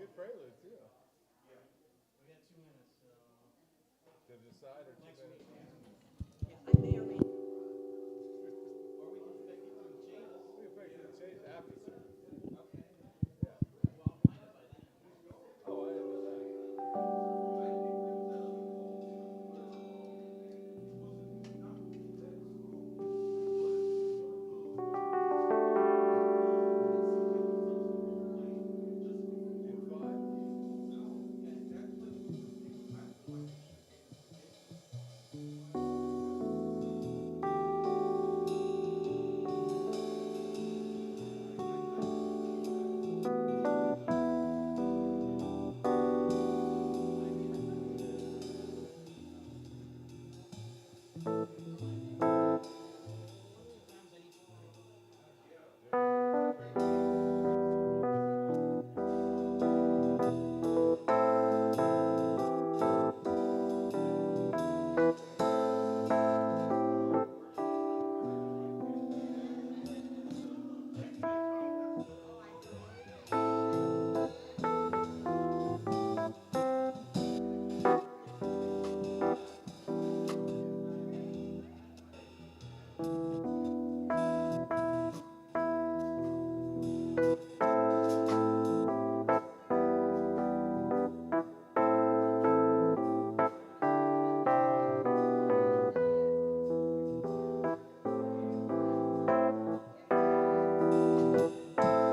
good prelude, too. Yeah. We got 2 minutes, so. To decide or 2 Next minutes? week. I may or may not. Or we can get through the changes. We can fix the change after service. Okay. Yeah. Well, I'll find it by then. Oh, I didn't know that. In 5? Sometimes I need to pray.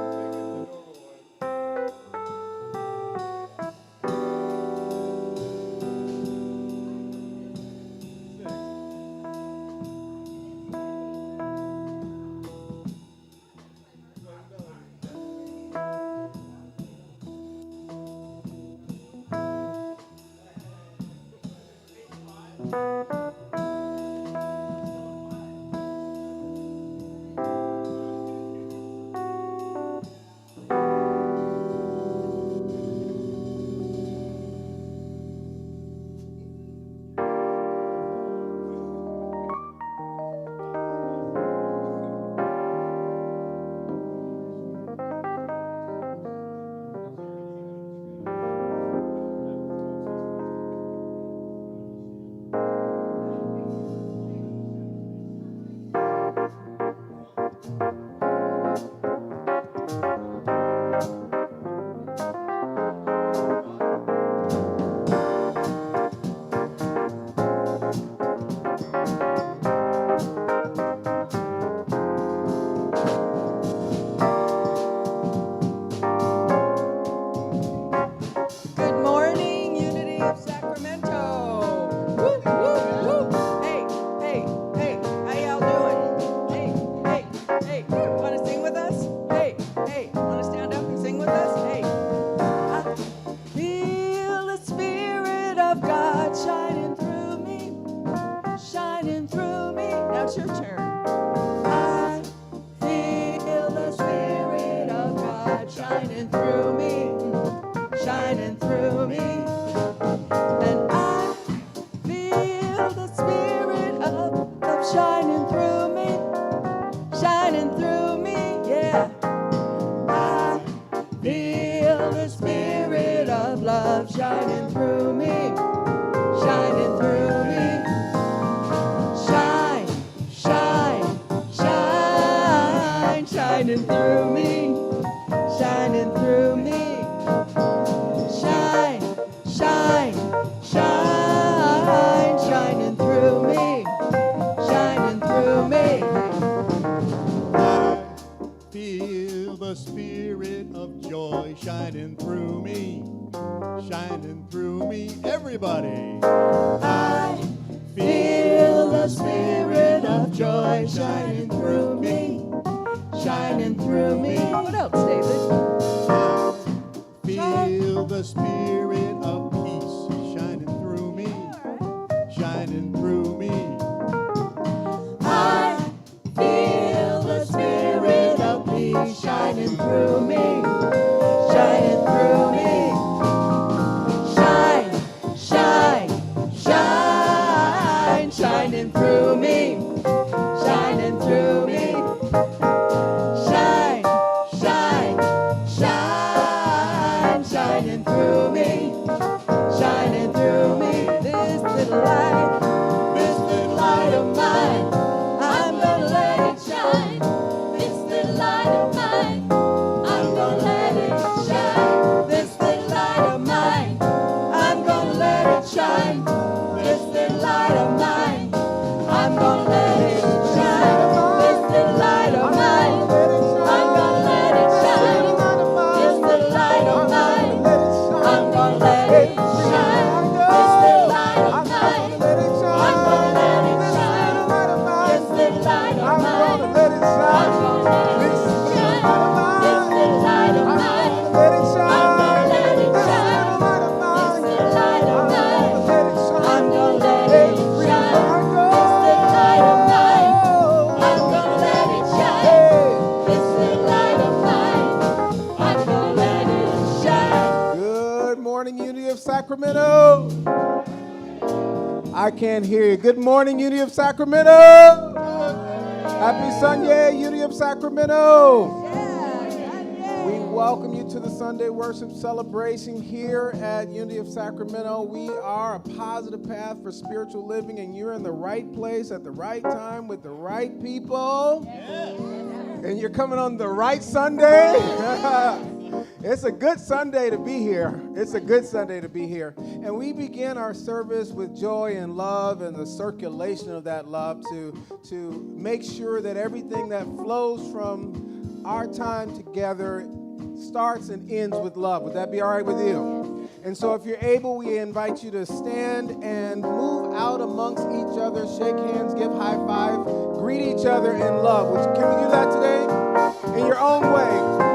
Make it the normal one. Six. Good morning, Unity of Sacramento. Woo, woo, woo. Hey, hey, hey, how y'all doing? Hey, hey, hey, want to sing with us? Hey, hey, want to stand up and sing with us? Hey, I feel the Spirit of God shining through me, shining through me. Now it's your turn. I feel the Spirit of God shining through me, shining through me. And I feel the Spirit of shining through me, shining through me, yeah. I feel the Spirit of love shining through me, shining through me. Shine, shine, shine, shining through me, shining through me. Shine, shine, shine, shining through me, shining through me. I feel the spirit of joy shining through me, shining through me. Everybody. I feel the Spirit of joy shining through me, shining through me. What else, David? I feel the spirit of peace shining through me, shining through me. I feel the Spirit of peace shining through me, shining through me. Shine, shine, shine, shining through me, shining through me. Shine, shine, shine, shining I can't hear you. Good morning, Unity of Sacramento. Happy Sunday, Unity of Sacramento. We welcome you to the Sunday worship celebration here at Unity of Sacramento. We are a positive path for spiritual living, and you're in the right place at the right time with the right people. And you're coming on the right Sunday. It's a good Sunday to be here. It's a good Sunday to be here. And we begin our service with joy and love and the circulation of that love to make sure that everything that flows from our time together starts and ends with love. Would that be all right with you? And so if you're able, we invite you to stand and move out amongst each other, shake hands, give high five, greet each other in love. Can we do that today? In your own way.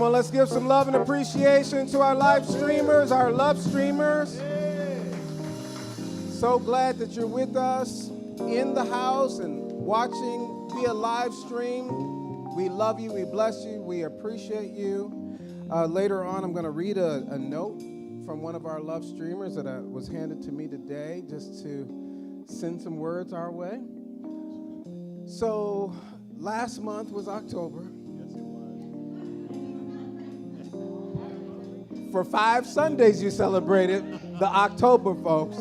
Let's give some love and appreciation to our live streamers, our love streamers. So glad that you're with us in the house and watching via live stream. We love you, we bless you, we appreciate you. Later on, I'm going to read a note from one of our love streamers that was handed to me today just to send some words our way. So last month was October. For 5 Sundays you celebrated the October, folks.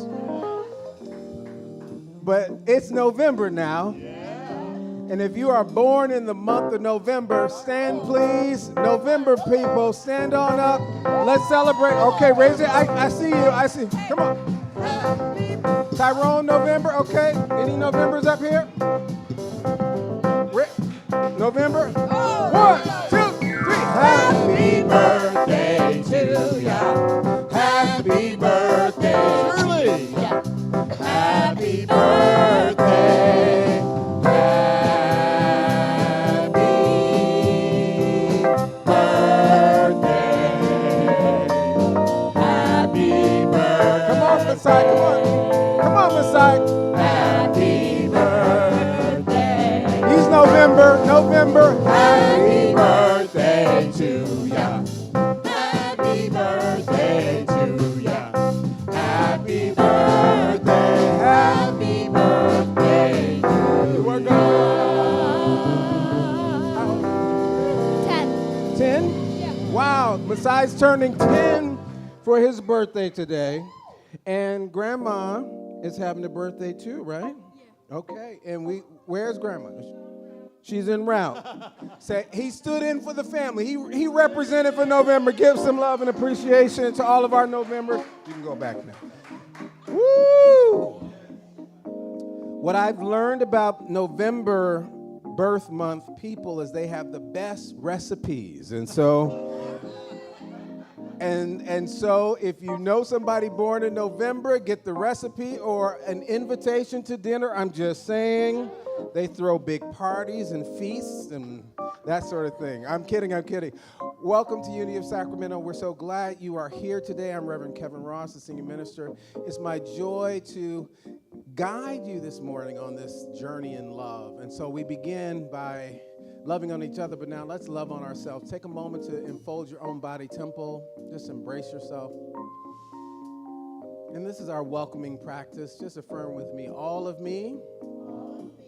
But it's November now. And if you are born in the month of November, stand please. November people, stand on up. Let's celebrate. Okay, raise it. I see you. I see. Come on. Tyrone, November. Okay. Any Novembers up here? November. 1, 2, 3. Happy birthday. Sky's turning 10 for his birthday today. And Grandma is having a birthday too, right? Yeah. Okay. And where's Grandma? She's en route. Say, he stood in for the family. He represented for November. Give some love and appreciation to all of our November. You can go back now. Woo! What I've learned about November birth month people is they have the best recipes. And so if you know somebody born in November, get the recipe or an invitation to dinner. I'm just saying, they throw big parties and feasts and that sort of thing. I'm kidding. Welcome to Unity of Sacramento. We're so glad you are here today. I'm Reverend Kevin Ross, the senior minister. It's my joy to guide you this morning on this journey in love. And so we begin by loving on each other, but now let's love on ourselves. Take a moment to enfold your own body temple. Just embrace yourself. And this is our welcoming practice. Just affirm with me, all of me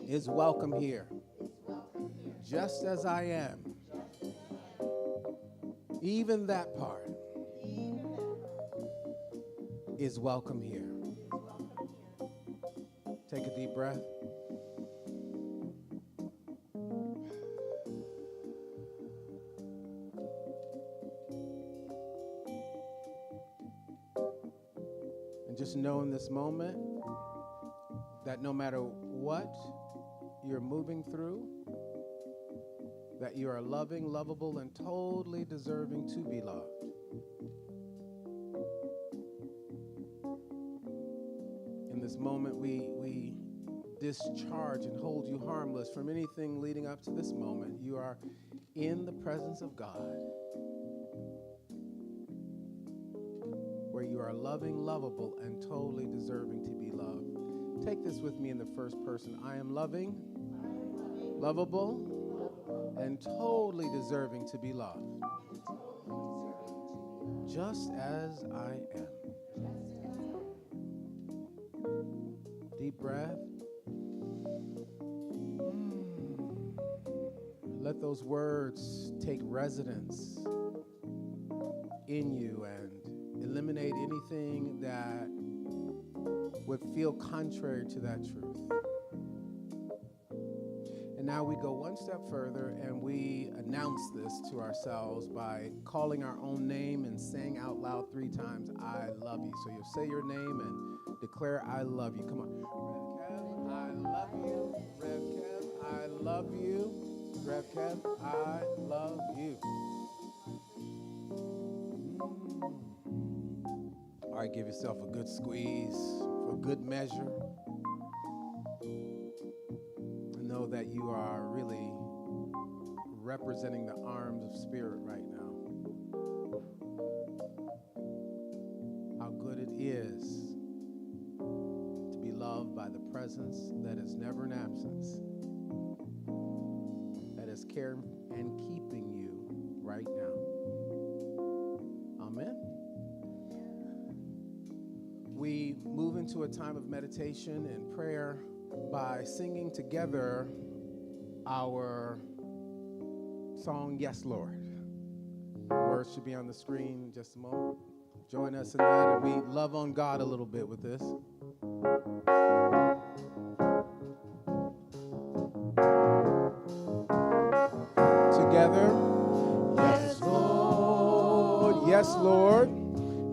is welcome here, just as I am. Even that part is welcome here. Take a deep breath. And just know in this moment that no matter what you're moving through, that you are loving, lovable, and totally deserving to be loved. In this moment, we discharge and hold you harmless from anything leading up to this moment. You are in the presence of God, where you are loving, lovable, and totally deserving to be loved. Take this with me in the first person. I am loving, lovable, and totally deserving to be loved, just as I am. Deep breath. Let those words take residence in you and eliminate anything that would feel contrary to that truth. And now we go one step further and we announce this to ourselves by calling our own name and saying out loud 3 times, I love you. So you'll say your name and declare, I love you. Come on. Rev Kev, I love you. Rev Kev, I love you. Rev Kev, I love you. All right, give yourself a good squeeze for good measure. Know that you are really representing the arms of spirit right now. How good it is to be loved by the presence that is never in absence, that is caring and keeping you right now. Amen. We move into a time of meditation and prayer by singing together our song, Yes, Lord. The words should be on the screen in just a moment. Join us in that, and we love on God a little bit with this. Together. Yes, Lord. Yes, Lord.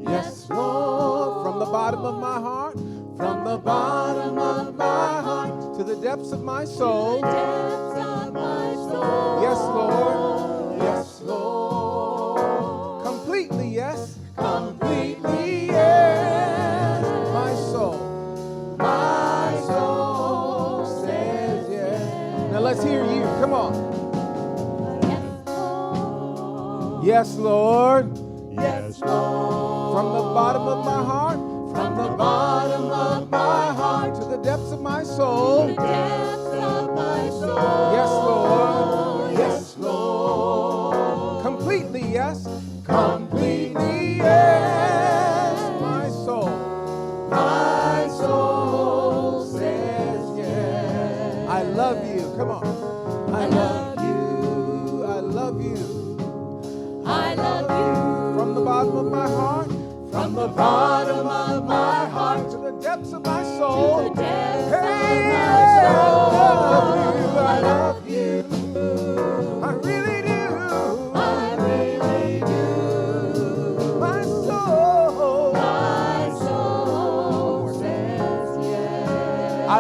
Yes, Lord. From the bottom of my heart. From the bottom of my heart to the depths of my soul. Yes, Lord. Yes, Lord. Completely yes. Completely yes. My soul says yes. Now let's hear you. Come on. Yes, Lord. Yes, Lord. From the bottom of my heart. From the bottom of my heart to the depths of my soul. Yes, Lord. Yes, Lord. Completely yes. Completely yes. My soul says yes. I love you. Come on. I love you. I love you. I love you. From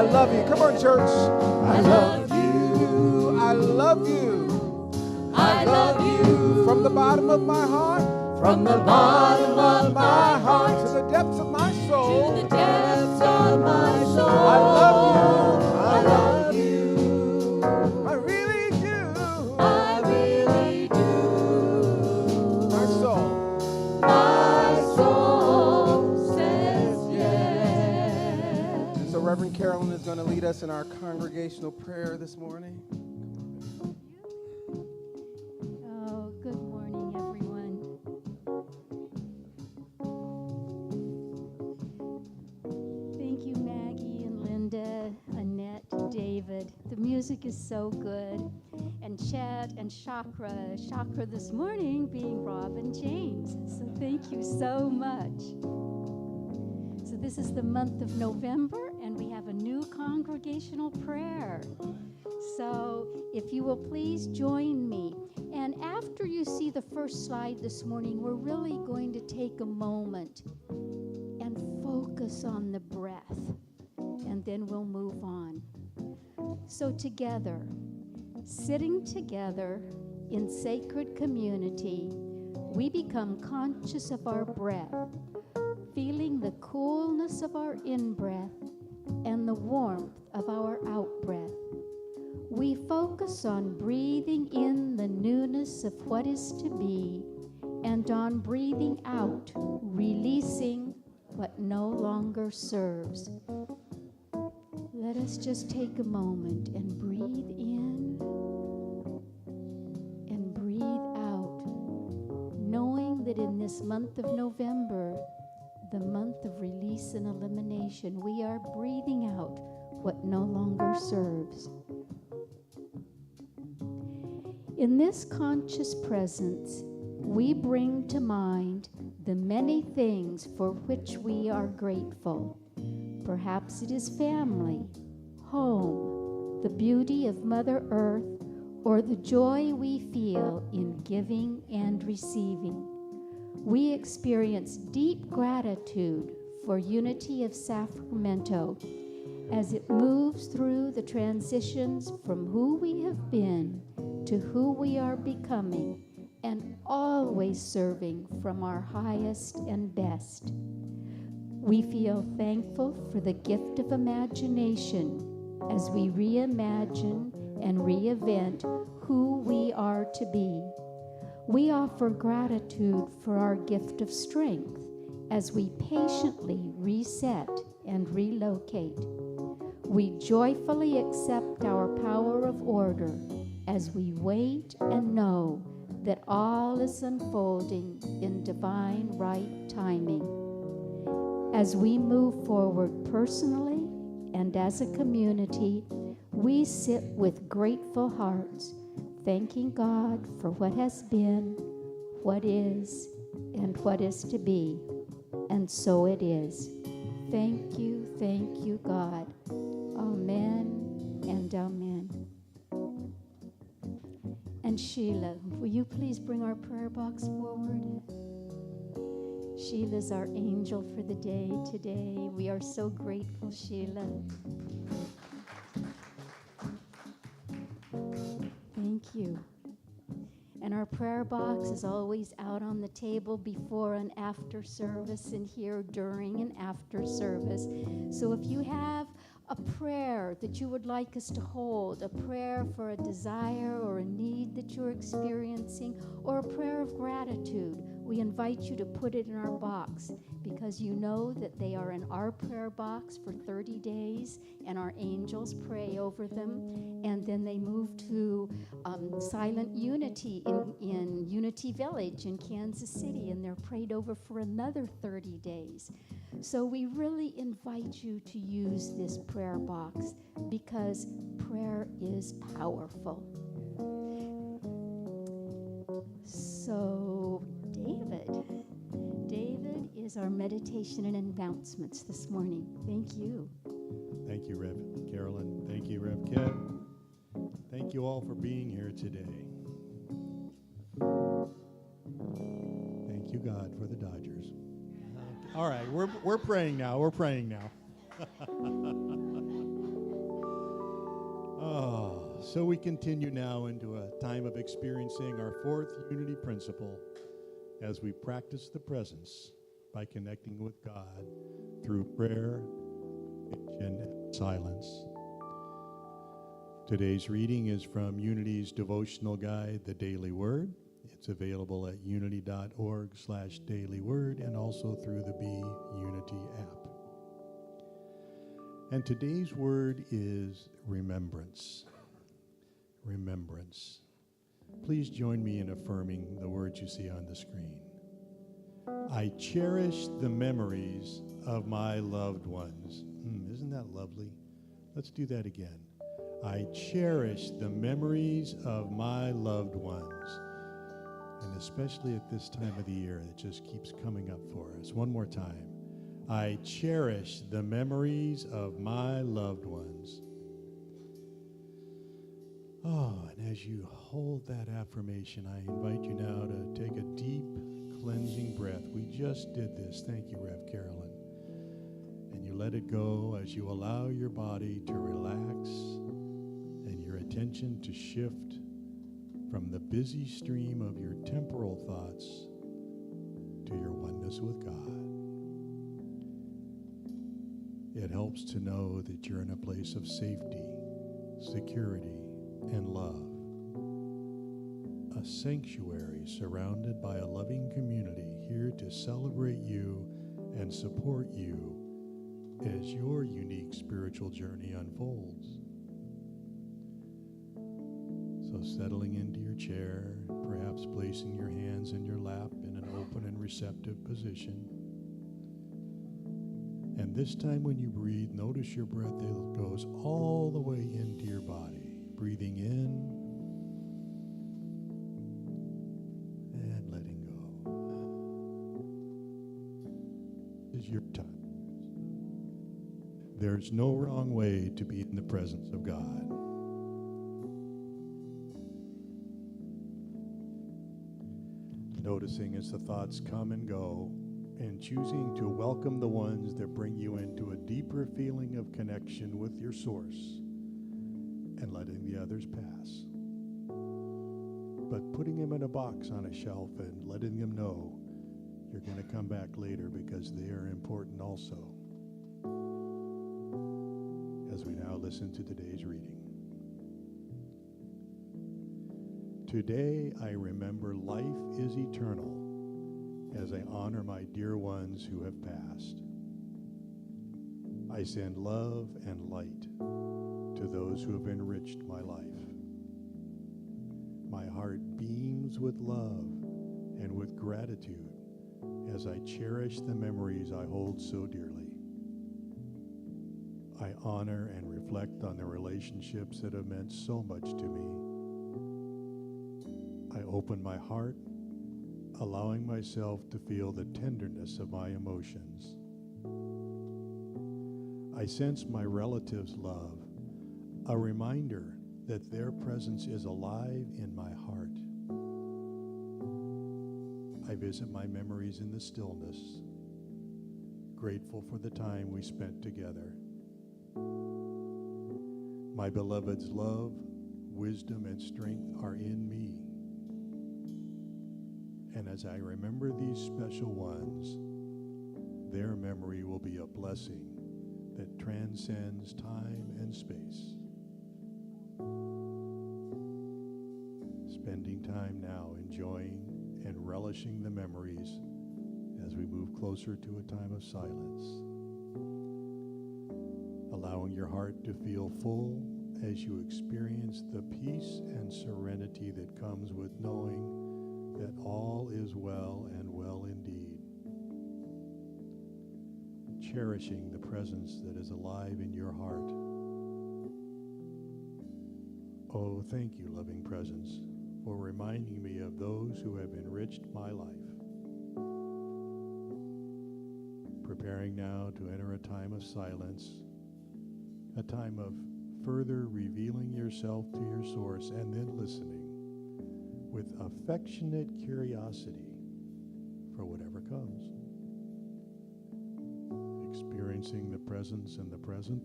love you. Come on, church. I love you. I love you. I love you From the bottom of my heart. from the bottom of my heart To the depths of my soul. to the depths of my soul. I love you. I love you. I really do. I really do. My soul. My soul says yes. So Reverend Carolyn is going to lead us in our congregational prayer this morning. Oh, good morning, everyone. Thank you, Maggie and Linda, Annette, David. The music is so good. And Chet and Chakra. Chakra this morning being Rob and James. So thank you so much. So this is the month of November, and we have a new congregational prayer. So if you will please join me. And after you see the first slide this morning, we're really going to take a moment and focus on the breath, and then we'll move on. So together, sitting together in sacred community, we become conscious of our breath, feeling the coolness of our in-breath and the warmth of our out-breath. We focus on breathing in the newness of what is to be, and on breathing out, releasing what no longer serves. Let us just take a moment and breathe in and breathe out, knowing that in this month of November, the month of release and elimination, we are breathing out what no longer serves. In this conscious presence, we bring to mind the many things for which we are grateful. Perhaps it is family, home, the beauty of Mother Earth, or the joy we feel in giving and receiving. We experience deep gratitude for Unity of Sacramento as it moves through the transitions from who we have been to who we are becoming, and always serving from our highest and best. We feel thankful for the gift of imagination as we reimagine and reinvent who we are to be. We offer gratitude for our gift of strength as we patiently reset and relocate. We joyfully accept our power of order as we wait and know that all is unfolding in divine right timing. As we move forward personally and as a community, we sit with grateful hearts, thanking God for what has been, what is, and what is to be. And so it is. Thank you, God. Amen and amen. And Sheila, will you please bring our prayer box forward? Sheila's our angel for the day today. We are so grateful, Sheila. Thank you. And our prayer box is always out on the table before and after service, and here during and after service. So if you have a prayer that you would like us to hold, a prayer for a desire or a need that you're experiencing, or a prayer of gratitude, we invite you to put it in our box, because you know that they are in our prayer box for 30 days, and our angels pray over them, and then they move to Silent Unity in Unity Village in Kansas City, and they're prayed over for another 30 days. So we really invite you to use this prayer box, because prayer is powerful. So David is our meditation and announcements this morning. Thank you. Thank you, Rev Carolyn. Thank you, Rev Ken. Thank you all for being here today. Thank you, God, for the Dodgers. All right, we're praying now. We're praying now. So we continue now into a time of experiencing our fourth unity principle as we practice the presence by connecting with God through prayer and silence. Today's reading is from Unity's devotional guide, The Daily Word. It's available at unity.org/dailyword and also through the Be Unity app. And today's word is remembrance. Remembrance. Please join me in affirming the words you see on the screen. I cherish the memories of my loved ones. Isn't that lovely? Let's do that again. I cherish the memories of my loved ones. And especially at this time of the year, it just keeps coming up for us. One more time. I cherish the memories of my loved ones. Oh, and as you hold that affirmation, I invite you now to take a deep, cleansing breath. We just did this. Thank you, Rev Carolyn. And you let it go as you allow your body to relax and your attention to shift from the busy stream of your temporal thoughts to your oneness with God. It helps to know that you're in a place of safety, security, and love. A sanctuary surrounded by a loving community here to celebrate you and support you as your unique spiritual journey unfolds. So settling into your chair, perhaps placing your hands in your lap in an open and receptive position. And this time when you breathe, notice your breath goes all the way into your body. Breathing in and letting go. This is your time. There's no wrong way to be in the presence of God. Noticing as the thoughts come and go, and choosing to welcome the ones that bring you into a deeper feeling of connection with your source, and letting the others pass. But putting them in a box on a shelf and letting them know you're going to come back later because they are important also. As we now listen to today's reading. Today I remember life is eternal as I honor my dear ones who have passed. I send love and light to those who have enriched my life. My heart beams with love and with gratitude as I cherish the memories I hold so dearly. I honor and reflect on the relationships that have meant so much to me. I open my heart, allowing myself to feel the tenderness of my emotions. I sense my relatives' love, a reminder that their presence is alive in my heart. I visit my memories in the stillness, grateful for the time we spent together. My beloved's love, wisdom, and strength are in me. And as I remember these special ones, their memory will be a blessing that transcends time and space. Spending time now enjoying and relishing the memories as we move closer to a time of silence. Allowing your heart to feel full as you experience the peace and serenity that comes with knowing that all is well and well indeed. Cherishing the presence that is alive in your heart. Oh, thank you, loving presence, for reminding me of those who have enriched my life. Preparing now to enter a time of silence, a time of further revealing yourself to your source and then listening with affectionate curiosity for whatever comes. Experiencing the presence and the present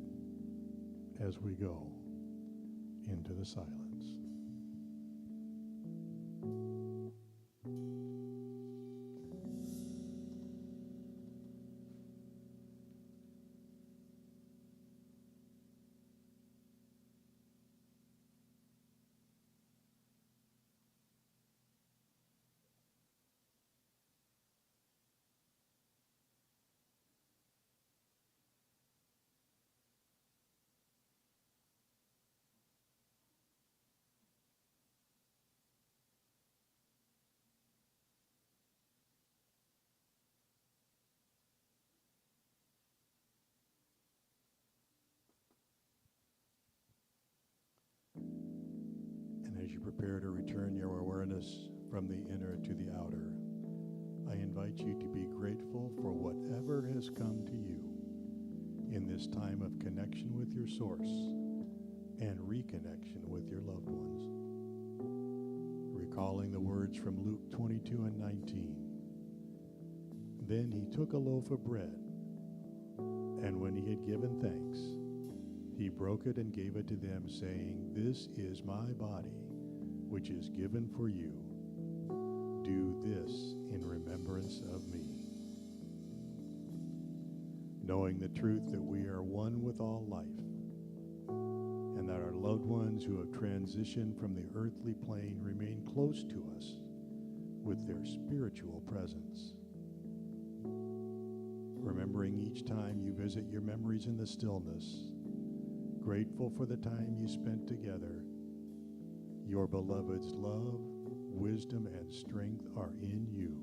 as we go. into the silence. And as you prepare to return your awareness from the inner to the outer, I invite you to be grateful for whatever has come to you in this time of connection with your source and reconnection with your loved ones. Recalling the words from Luke 22:19. Then he took a loaf of bread, and when he had given thanks, he broke it and gave it to them, saying, "This is my body, which is given for you. Do this in remembrance of me." Knowing the truth that we are one with all life, and that our loved ones who have transitioned from the earthly plane remain close to us with their spiritual presence. Remembering each time you visit your memories in the stillness, grateful for the time you spent together. Your beloved's love, wisdom, and strength are in you.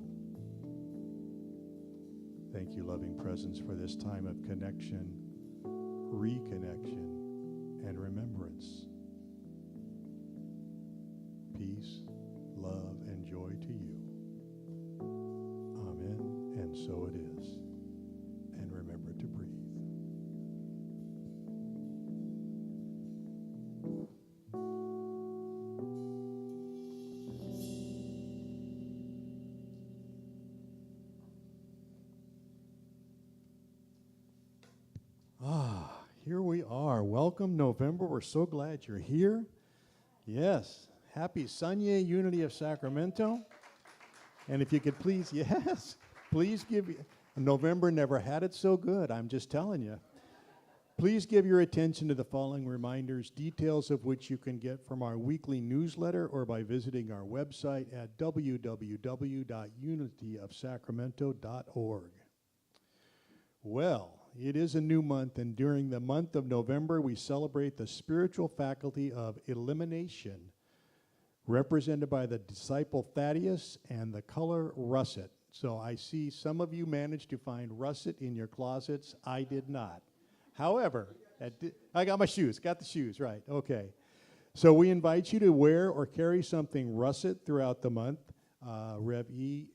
Thank you, loving presence, for this time of connection, reconnection, and remembrance. Peace, love, and joy to you. Amen, and so it is. And remember to breathe. Here we are. Welcome, November. We're so glad you're here. Yes. Happy Sunday, Unity of Sacramento. And if you could please, yes, please give, November never had it so good, I'm just telling you. Please give your attention to the following reminders, details of which you can get from our weekly newsletter or by visiting our website at www.unityofsacramento.org. Well, it is a new month, and during the month of November, we celebrate the spiritual faculty of elimination, represented by the disciple Thaddeus and the color russet. So I see some of you managed to find russet in your closets. I did not. However, I got my shoes, got the shoes, right, okay. So we invite you to wear or carry something russet throughout the month. Rev E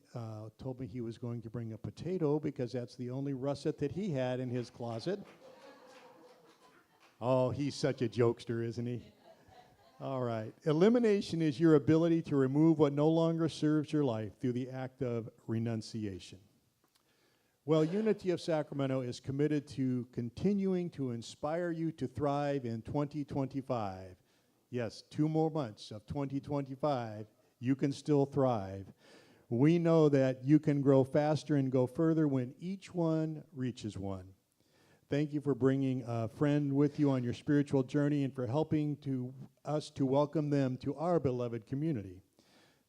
told me he was going to bring a potato because that's the only russet that he had in his closet. Oh, he's such a jokester, isn't he? All right. Elimination is your ability to remove what no longer serves your life through the act of renunciation. Well, Unity of Sacramento is committed to continuing to inspire you to thrive in 2025. Yes, 2 more months of 2025. You can still thrive. We know that you can grow faster and go further when each one reaches one. Thank you for bringing a friend with you on your spiritual journey and for helping us to welcome them to our beloved community.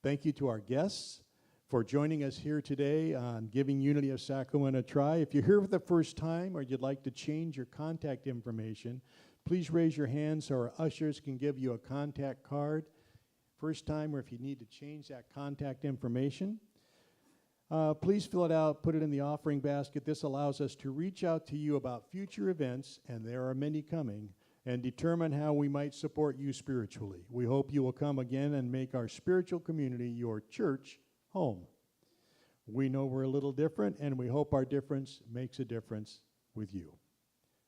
Thank you to our guests for joining us here today on Giving Unity of Sacramento a try. If you're here for the first time or you'd like to change your contact information, please raise your hand so our ushers can give you a contact card. First time, or if you need to change that contact information, please fill it out, put it in the offering basket. This allows us to reach out to you about future events, and there are many coming, and determine how we might support you spiritually. We hope you will come again and make our spiritual community, your church, home. We know we're a little different, and we hope our difference makes a difference with you.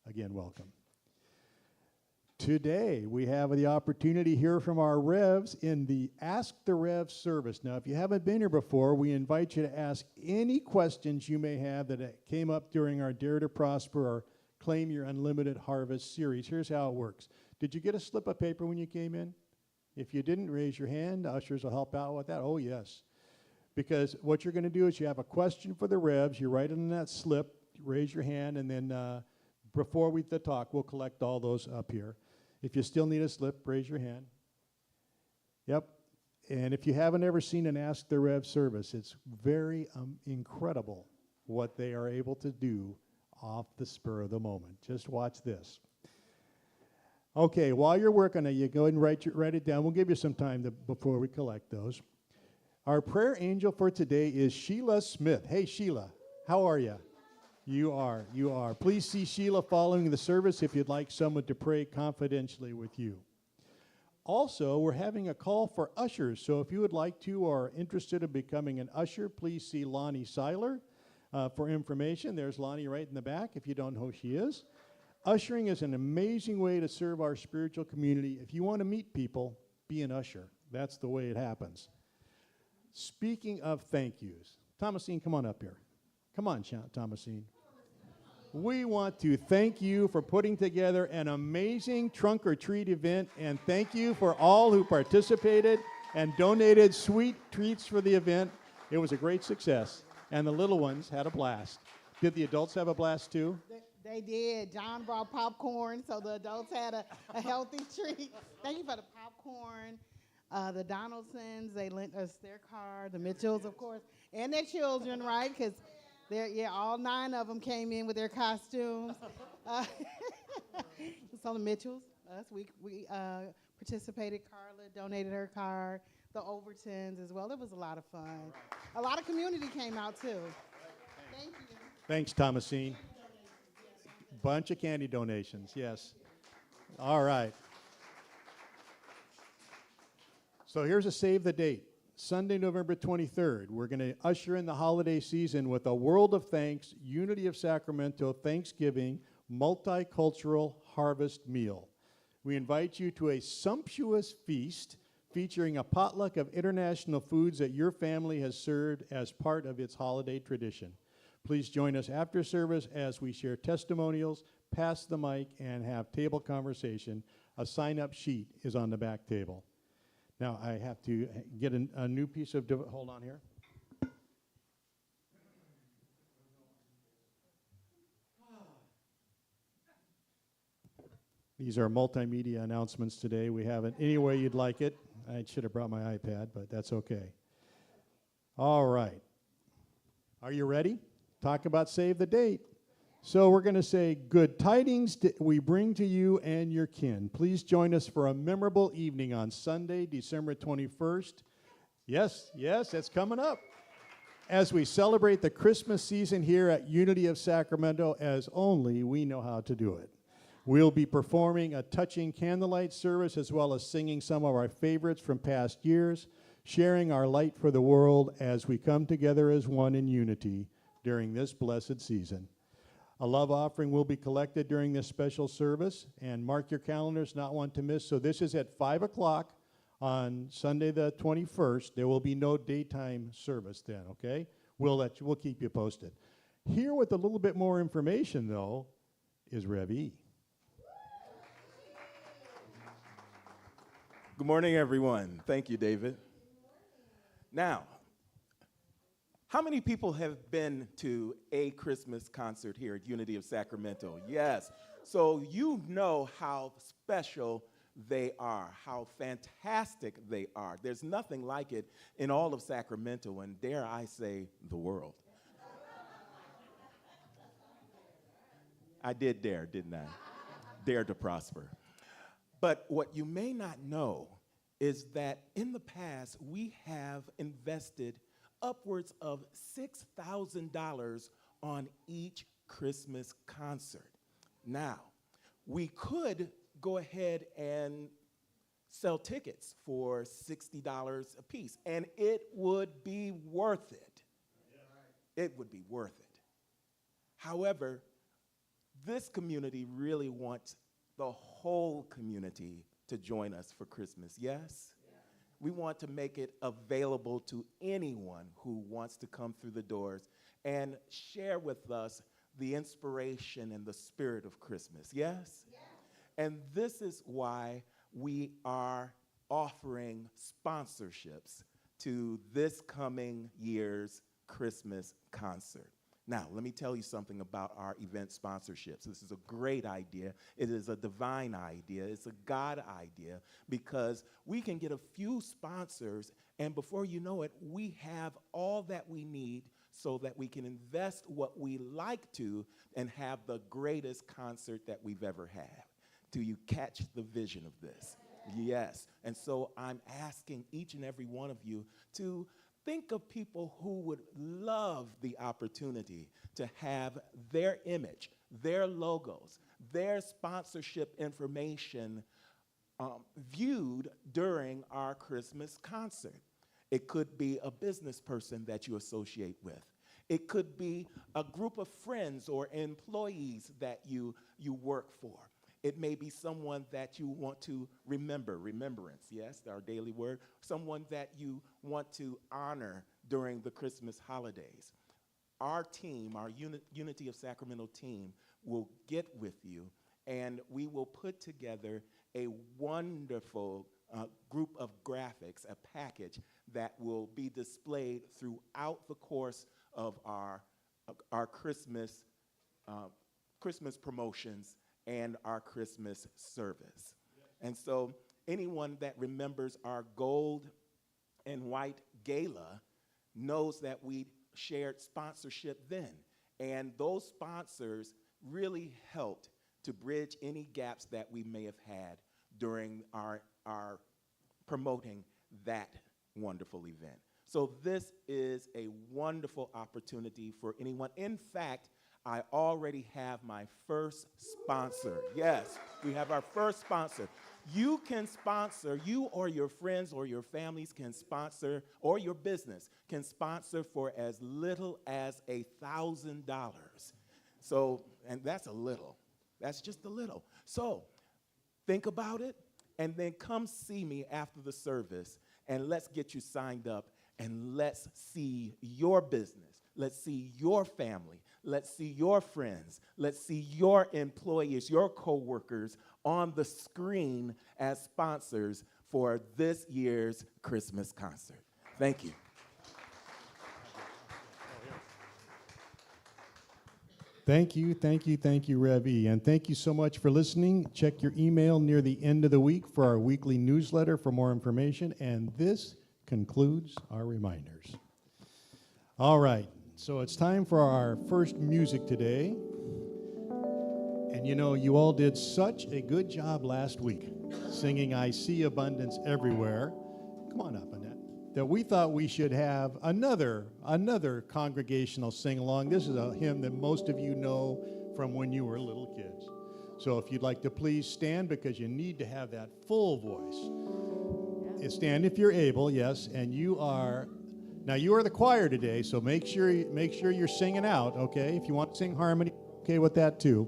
Again, welcome. Today, we have the opportunity to hear from our Revs in the Ask the Rev service. Now, if you haven't been here before, we invite you to ask any questions you may have that came up during our Dare to Prosper or Claim Your Unlimited Harvest series. Here's how it works. Did you get a slip of paper when you came in? If you didn't, raise your hand. Ushers will help out with that. Oh, yes. Because what you're going to do is you have a question for the Revs. You write it in that slip, raise your hand, and then before the talk, we'll collect all those up here. If you still need a slip, raise your hand. Yep. And if you haven't ever seen an Ask the Rev service, it's very incredible what they are able to do off the spur of the moment. Just watch this. Okay, while you're working on it, you go and write it down. We'll give you some time before we collect those. Our prayer angel for today is Sheila Smith. Hey, Sheila, how are you? You are. Please see Sheila following the service if you'd like someone to pray confidentially with you. Also, we're having a call for ushers, so if you would like to or are interested in becoming an usher, please see Lonnie Seiler for information. There's Lonnie right in the back if you don't know who she is. Ushering is an amazing way to serve our spiritual community. If you want to meet people, be an usher. That's the way it happens. Speaking of thank yous, Thomasine, come on up here. Come on, Thomasine. We want to thank you for putting together an amazing trunk or treat event, and thank you for all who participated and donated sweet treats for the event. It was a great success, and the little ones had a blast. Did the adults have a blast too? They did. John brought popcorn, so the adults had a healthy treat. Thank you for the popcorn. The Donaldsons, they lent us their car. The Mitchells, of course, and their children, right? Because all 9 of them came in with their costumes. So the Mitchells, us, we participated. Carla donated her car. The Overtons as well. It was a lot of fun. A lot of community came out too. Thank you. Thanks, Thomasine. Bunch of candy donations, yes. All right. So here's a save the date. Sunday, November 23rd. We're going to usher in the holiday season with a World of Thanks, Unity of Sacramento Thanksgiving multicultural harvest meal. We invite you to a sumptuous feast featuring a potluck of international foods that your family has served as part of its holiday tradition. Please join us after service as we share testimonials, pass the mic, and have table conversation. A sign-up sheet is on the back table. Now, I have to get a new piece of, hold on here. These are multimedia announcements today. We have it any way you'd like it. I should have brought my iPad, but that's okay. All right. Are you ready? Talk about save the date. So we're going to say, good tidings we bring to you and your kin. Please join us for a memorable evening on Sunday, December 21st. Yes, it's coming up. As we celebrate the Christmas season here at Unity of Sacramento as only we know how to do it. We'll be performing a touching candlelight service as well as singing some of our favorites from past years, sharing our light for the world as we come together as one in unity during this blessed season. A love offering will be collected during this special service, and mark your calendars, not one to miss. So this is at 5 o'clock on Sunday the 21st. There will be no daytime service then, okay? We'll keep you posted. Here with a little bit more information, though, is Rev E. Good morning, everyone. Thank you, David. Now, how many people have been to a Christmas concert here at Unity of Sacramento? Yes. So you know how special they are, how fantastic they are. There's nothing like it in all of Sacramento, and dare I say, the world. I did dare, didn't I? Dare to prosper. But what you may not know is that in the past, we have invested upwards of $6,000 on each Christmas concert. Now, we could go ahead and sell tickets for $60 a piece, and it would be worth it. It would be worth it. However, this community really wants the whole community to join us for Christmas, yes? We want to make it available to anyone who wants to come through the doors and share with us the inspiration and the spirit of Christmas, yes? And this is why we are offering sponsorships to this coming year's Christmas concert. Now, let me tell you something about our event sponsorships. This is a great idea. It is a divine idea. It's a God idea, because we can get a few sponsors, and before you know it, we have all that we need so that we can invest what we like to and have the greatest concert that we've ever had. Do you catch the vision of this? Yes. And so I'm asking each and every one of you to think of people who would love the opportunity to have their image, their logos, their sponsorship information viewed during our Christmas concert. It could be a business person that you associate with. It could be a group of friends or employees that you work for. It may be someone that you want to remember, remembrance, yes, our daily word, someone that you want to honor during the Christmas holidays. Our team, our Unity of Sacramento team, will get with you, and we will put together a wonderful group of graphics, a package that will be displayed throughout the course of our Christmas promotions and our Christmas service. And so anyone that remembers our gold and white gala knows that we shared sponsorship then. And those sponsors really helped to bridge any gaps that we may have had during our promoting that wonderful event. So this is a wonderful opportunity for anyone. In fact, I already have my first sponsor. Yes, we have our first sponsor. You can sponsor, you or your friends or your families can sponsor, or your business can sponsor for as little as $1,000. So, and that's a little. That's just a little. So, think about it, and then come see me after the service, and let's get you signed up, and let's see your business. Let's see your family. Let's see your friends. Let's see your employees, your coworkers on the screen as sponsors for this year's Christmas concert. Thank you. Thank you, Rev E. And thank you so much for listening. Check your email near the end of the week for our weekly newsletter for more information. And this concludes our reminders. All right, so it's time for our first music today. And you know, you all did such a good job last week singing I See Abundance Everywhere. Come on up, Annette. That we thought we should have another congregational sing-along. This is a hymn that most of you know from when you were little kids. So if you'd like to please stand, because you need to have that full voice. Yeah. Stand if you're able, yes, and you are the choir today, so make sure you're singing out, okay? If you want to sing harmony, okay with that too.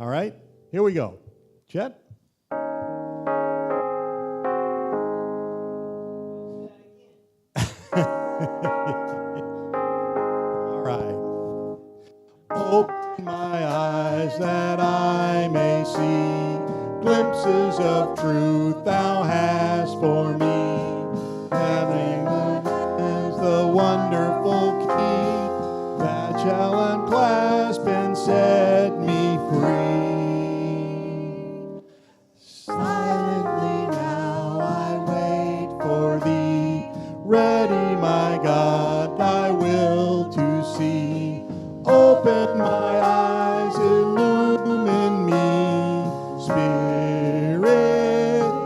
All right, here we go. Chet? All right. Open my eyes that I may see glimpses of truth thou hast for me. Having as the wonderful key that shall unclasp and set me free. Silently now I wait for thee, ready, my God, thy will to see. Open my eyes, illumine me, Spirit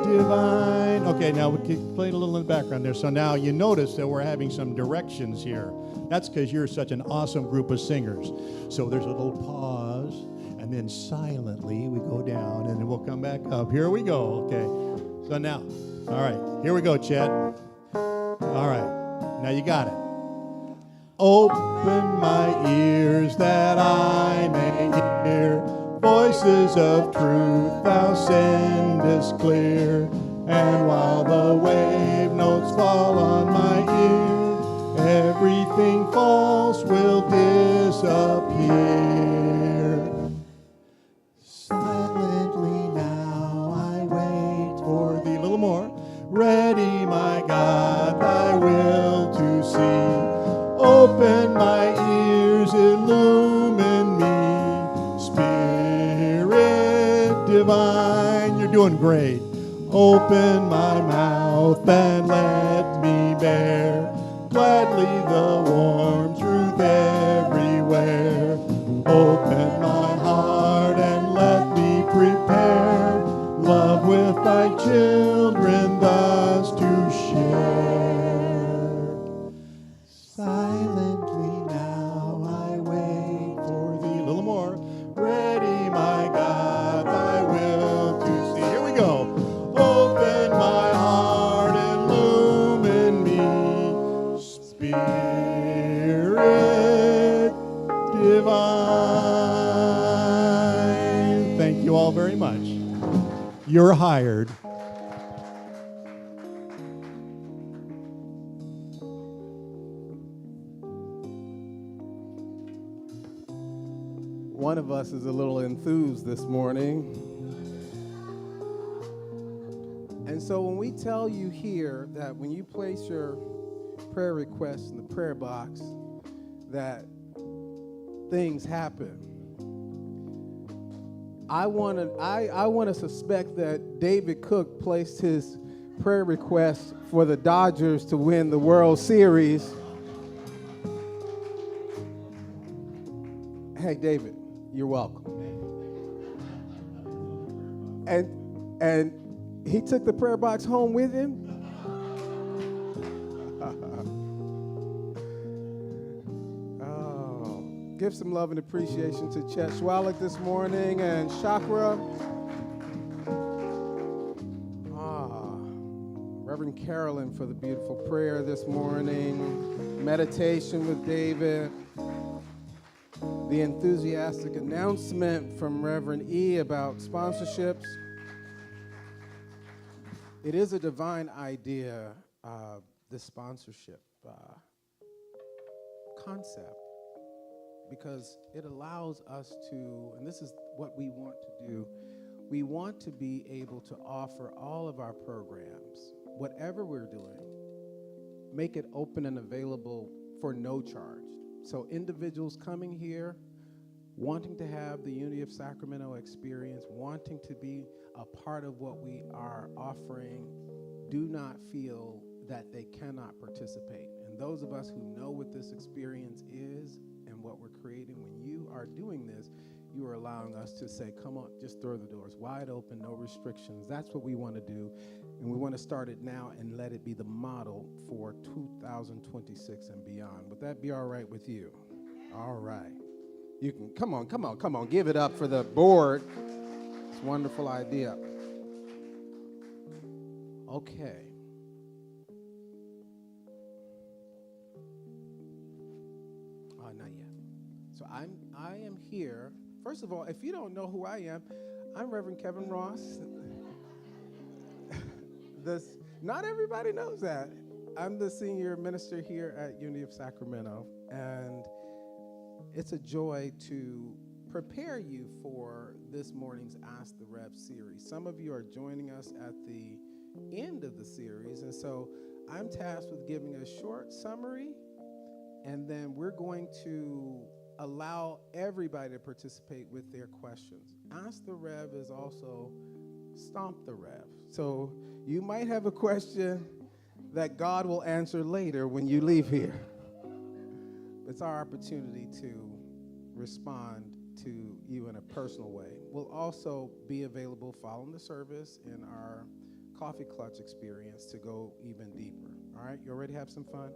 divine. Okay, now we played a little in the background there. So now you notice that we're having some directions here. That's because you're such an awesome group of singers. So there's a little pause, and then silently we go down, and then we'll come back up. Here we go. Okay. So now, all right, here we go, Chad. All right, now you got it. Open my ears that I may hear voices of truth thou sendest clear. And while the wave notes fall on my ear, everything false will disappear. Silently now divine. You're doing great. Open my mouth and let me bear gladly the warm truth everywhere. Open my heart and let me prepare love with thy children thus to share. Silently now I wait for thee. A little more. Ready, my God, thy will to see. Here we go. Open my heart and illumine me. Spirit divine. Thank you all very much. You're hired. One of us is a little enthused this morning. And so when we tell you here that when you place your prayer requests in the prayer box, that things happen, I want to suspect that David Cook placed his prayer request for the Dodgers to win the World Series. Hey, David, you're welcome. And he took the prayer box home with him. Oh, give some love and appreciation to Chet Schwalik this morning and Chakra. Reverend Carolyn for the beautiful prayer this morning. Meditation with David. The enthusiastic announcement from Reverend E about sponsorships. It is a divine idea, this sponsorship concept, because it allows us to, and this is what we want to do, we want to be able to offer all of our programs, whatever we're doing, make it open and available for no charge. So individuals coming here, wanting to have the Unity of Sacramento experience, wanting to be a part of what we are offering, do not feel that they cannot participate. And those of us who know what this experience is and what we're creating, when you are doing this, you are allowing us to say, come on, just throw the doors wide open, no restrictions. That's what we want to do. And we want to start it now and let it be the model for 2026 and beyond. Would that be all right with you? All right. You can, come on, give it up for the board. It's a wonderful idea. Okay. Not yet. So I am here. First of all, if you don't know who I am, I'm Reverend Kevin Ross. Not everybody knows that. I'm the senior minister here at Unity of Sacramento, and it's a joy to prepare you for this morning's Ask the Rev series. Some of you are joining us at the end of the series, and so I'm tasked with giving a short summary, and then we're going to allow everybody to participate with their questions. Ask the Rev is also Stomp the Rev. So you might have a question that God will answer later when you leave here. It's our opportunity to respond to you in a personal way. We'll also be available following the service in our coffee clutch experience to go even deeper. All right, you already have some fun?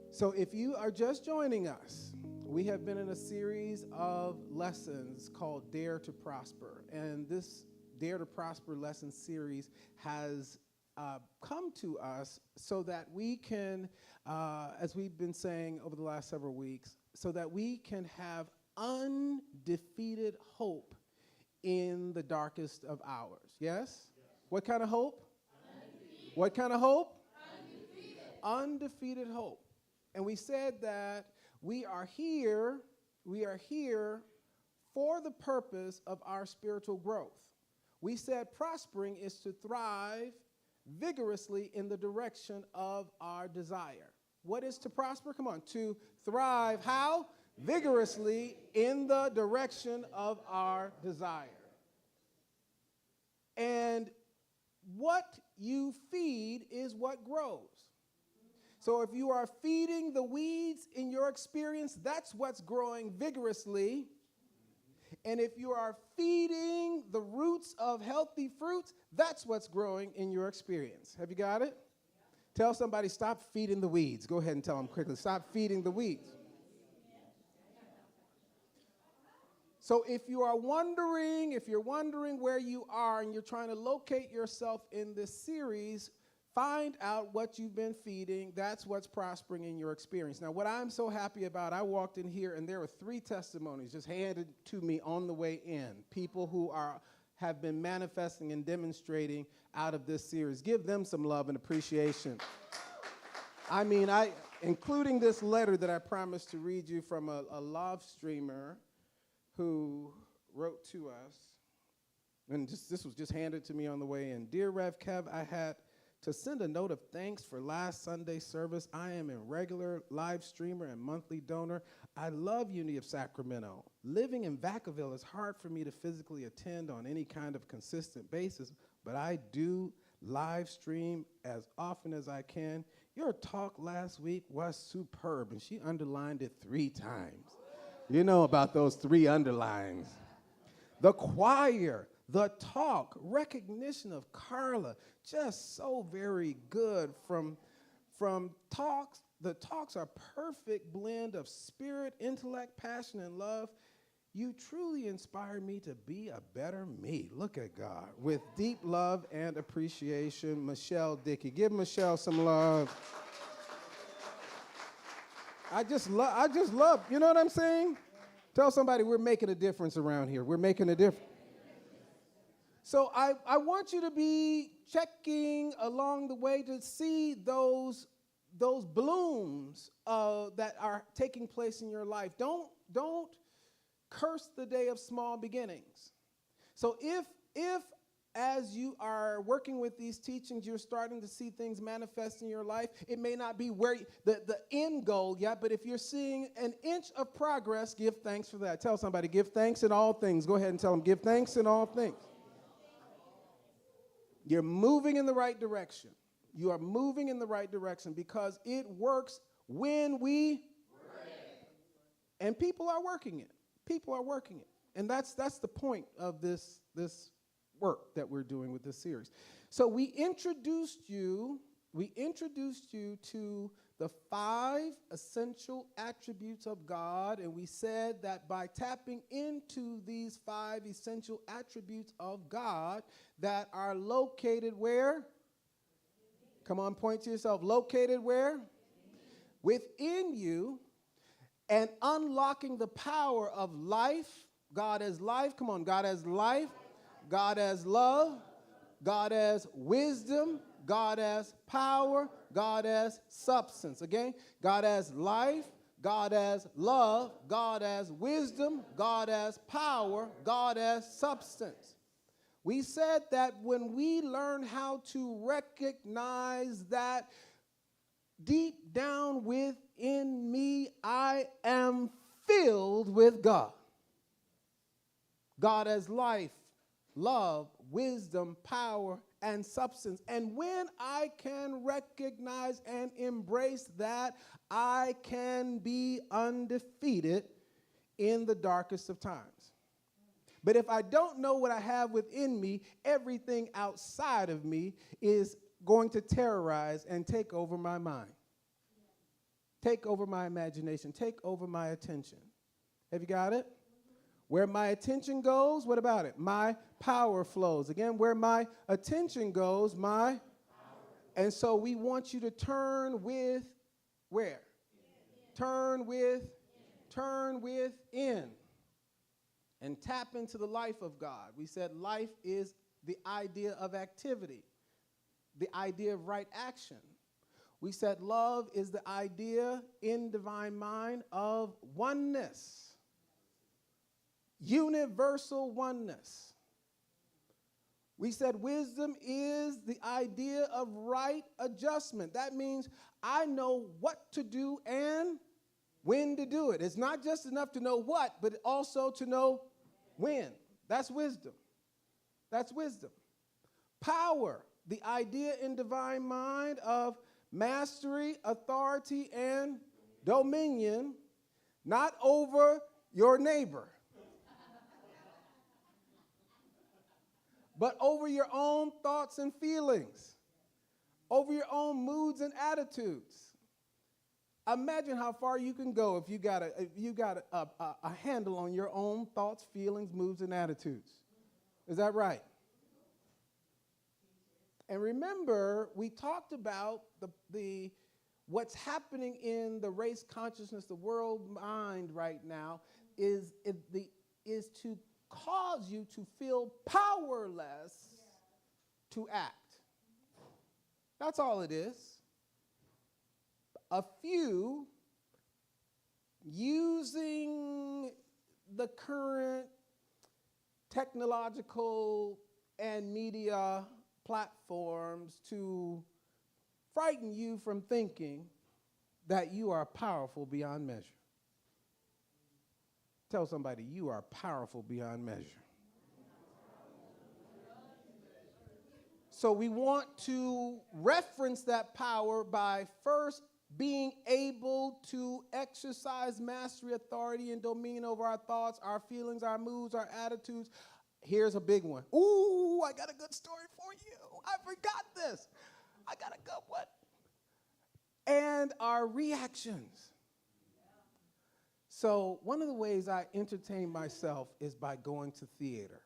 So if you are just joining us, we have been in a series of lessons called Dare to Prosper. And this Dare to Prosper lesson series has come to us so that we can, as we've been saying over the last several weeks, so that we can have undefeated hope in the darkest of hours. Yes? What kind of hope? Undefeated. What kind of hope? Undefeated hope. And we said that we are here for the purpose of our spiritual growth. We said prospering is to thrive vigorously in the direction of our desire. What is to prosper? Come on, to thrive how? Vigorously in the direction of our desire. And what you feed is what grows. So if you are feeding the weeds in your experience, that's what's growing vigorously. And if you are feeding the roots of healthy fruits, that's what's growing in your experience. Have you got it? Tell somebody, stop feeding the weeds. Go ahead and tell them quickly, stop feeding the weeds. So if you're wondering where you are and you're trying to locate yourself in this series, find out what you've been feeding. That's what's prospering in your experience. Now, what I'm so happy about, I walked in here and there were 3 testimonies just handed to me on the way in. People who have been manifesting and demonstrating out of this series. Give them some love and appreciation. I mean, including this letter that I promised to read you from a live streamer who wrote to us, and this was just handed to me on the way in. Dear Rev Kev, I had to send a note of thanks for last Sunday's service. I am a regular live streamer and monthly donor. I love Unity of Sacramento. Living in Vacaville is hard for me to physically attend on any kind of consistent basis, but I do live stream as often as I can. Your talk last week was superb, and she underlined it 3 times. You know about those 3 underlines. The choir, the talk, recognition of Carla, just so very good from talks. The talks are perfect blend of spirit, intellect, passion, and love. You truly inspire me to be a better me. Look at God. With deep love and appreciation, Michelle Dickey. Give Michelle some love. I just love, you know what I'm saying? Tell somebody we're making a difference around here. We're making a difference. So I want you to be checking along the way to see those blooms that are taking place in your life. Don't curse the day of small beginnings. So if as you are working with these teachings, you're starting to see things manifest in your life, it may not be where the end goal yet, but if you're seeing an inch of progress, give thanks for that. Tell somebody, give thanks in all things. Go ahead and tell them, give thanks in all things. You're moving in the right direction. You are moving in the right direction because it works when we pray. And people are working it. People are working it. And that's the point of this work that we're doing with this series. So we introduced you to the 5 essential attributes of God, and we said that by tapping into these 5 essential attributes of God that are located where? Come on, point to yourself. Located where? Within you, and unlocking the power of life. God as life. Come on, God as life. God as love, God as wisdom, God as power, God as substance. Again, God as life, God as love, God as wisdom, God as power, God as substance. We said that when we learn how to recognize that deep down within me, I am filled with God. God as life, love, wisdom, power, and substance. And when I can recognize and embrace that, I can be undefeated in the darkest of times. But if I don't know what I have within me, everything outside of me is going to terrorize and take over my mind, take over my imagination, take over my attention. Have you got it? Where my attention goes, what about it? My power flows. Again, where my attention goes, my power. And so we want you to turn with where? Turn within. And tap into the life of God. We said life is the idea of activity, the idea of right action. We said love is the idea in divine mind of oneness. Universal oneness. We said wisdom is the idea of right adjustment. That means I know what to do and when to do it. It's not just enough to know what, but also to know when. That's wisdom. That's wisdom. Power, the idea in divine mind of mastery, authority, and dominion, not over your neighbor, but over your own thoughts and feelings, over your own moods and attitudes. Imagine how far you can go if you got a handle on your own thoughts, feelings, moods, and attitudes. Is that right? And remember, we talked about the what's happening in the race consciousness, the world mind right now, is to cause you to feel powerless to act. That's all it is. A few using the current technological and media platforms to frighten you from thinking that you are powerful beyond measure. Tell somebody, you are powerful beyond measure. So we want to reference that power by first being able to exercise mastery, authority, and dominion over our thoughts, our feelings, our moods, our attitudes. Here's a big one. Ooh, I got a good story for you. I forgot this. I got a good one. And our reactions. So one of the ways I entertain myself is by going to theater.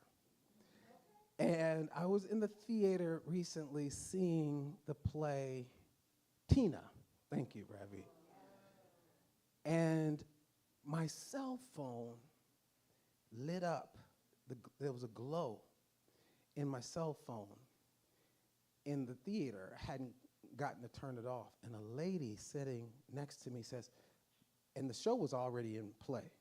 And I was in the theater recently seeing the play Tina. Thank you, Ravi. And my cell phone lit up. There was a glow in my cell phone in the theater. I hadn't gotten to turn it off. And a lady sitting next to me says, and the show was already in play,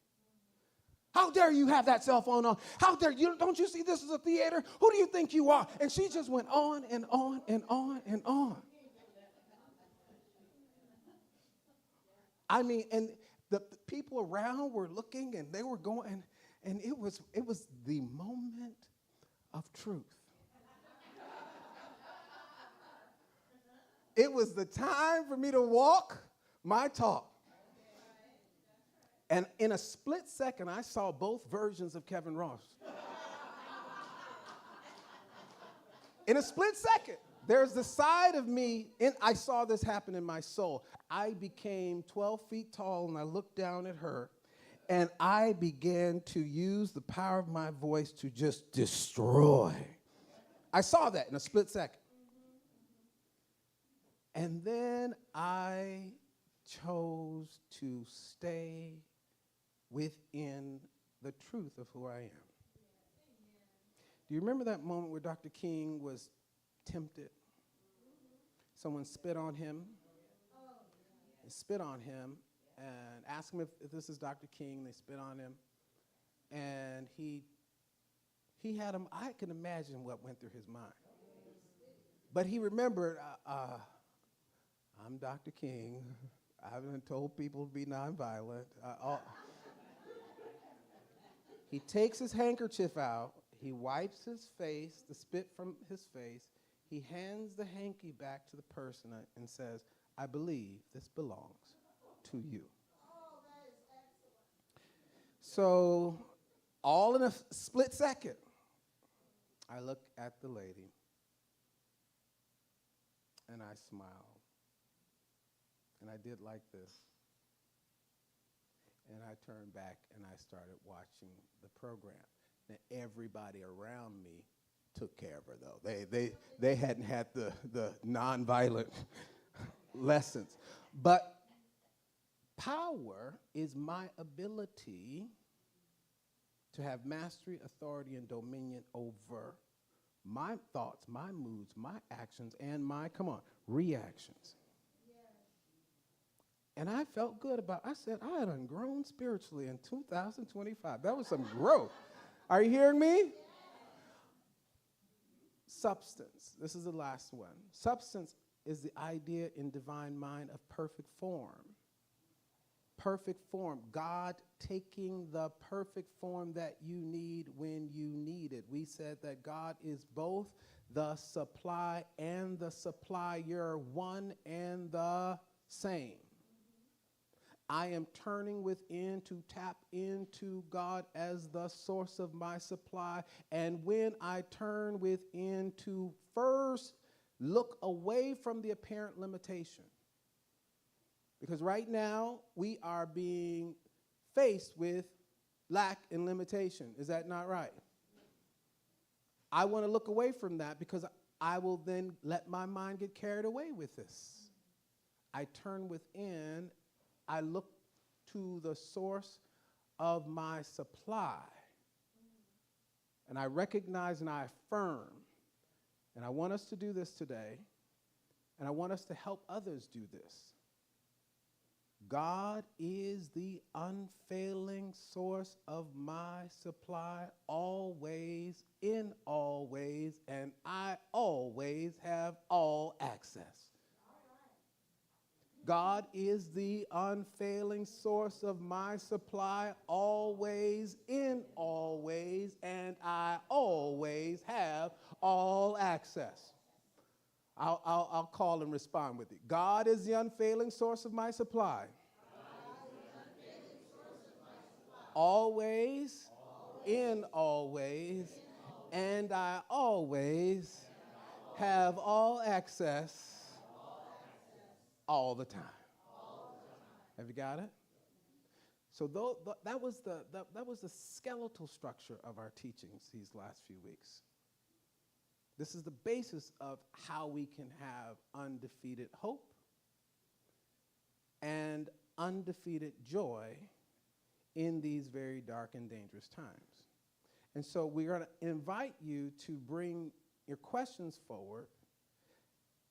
"How dare you have that cell phone on? How dare you? Don't you see this is a theater? Who do you think you are?" And she just went on and on and on and on. I mean, and the people around were looking and they were going, and it was the moment of truth. It was the time for me to walk my talk. And in a split second, I saw both versions of Kevin Ross. In a split second, there's the side of me, and I saw this happen in my soul. I became 12 feet tall, and I looked down at her, and I began to use the power of my voice to just destroy. I saw that in a split second. And then I chose to stay within the truth of who I am. Do you remember that moment where Dr. King was tempted? Someone spit on him. They spit on him and asked him if this is Dr. King. They spit on him. And he had him, I can imagine what went through his mind. But he remembered, I'm Dr. King. I've been told people to be nonviolent. He takes his handkerchief out. He wipes his face, the spit from his face. He hands the hanky back to the person and says, "I believe this belongs to you." Oh, that is excellent. So, all in a split second, I look at the lady and I smiled. And I did like this. And I turned back and I started watching the program. Now, everybody around me took care of her, though. They hadn't had the nonviolent lessons. But power is my ability to have mastery, authority, and dominion over my thoughts, my moods, my actions, and my, reactions. And I felt good I said, I had grown spiritually in 2025. That was some growth. Are you hearing me? Substance. This is the last one. Substance is the idea in divine mind of perfect form. Perfect form. God taking the perfect form that you need when you need it. We he said that God is both the supply and the supplier, one and the same. I am turning within to tap into God as the source of my supply. And when I turn within to first look away from the apparent limitation, because right now we are being faced with lack and limitation. Is that not right? I want to look away from that because I will then let my mind get carried away with this. I turn within, I look to the source of my supply. And I recognize and I affirm, and I want us to do this today, and I want us to help others do this. God is the unfailing source of my supply, always, in all ways, and I always have all access. God is the unfailing source of my supply, always, in all ways, and I always have all access. I'll call and respond with it. God is the unfailing source of my supply. Always, in all ways, and I always have all access all the time. Have you got it? So that was the skeletal structure of our teachings these last few weeks. This is the basis of how we can have undefeated hope and undefeated joy in these very dark and dangerous times. And so we're going to invite you to bring your questions forward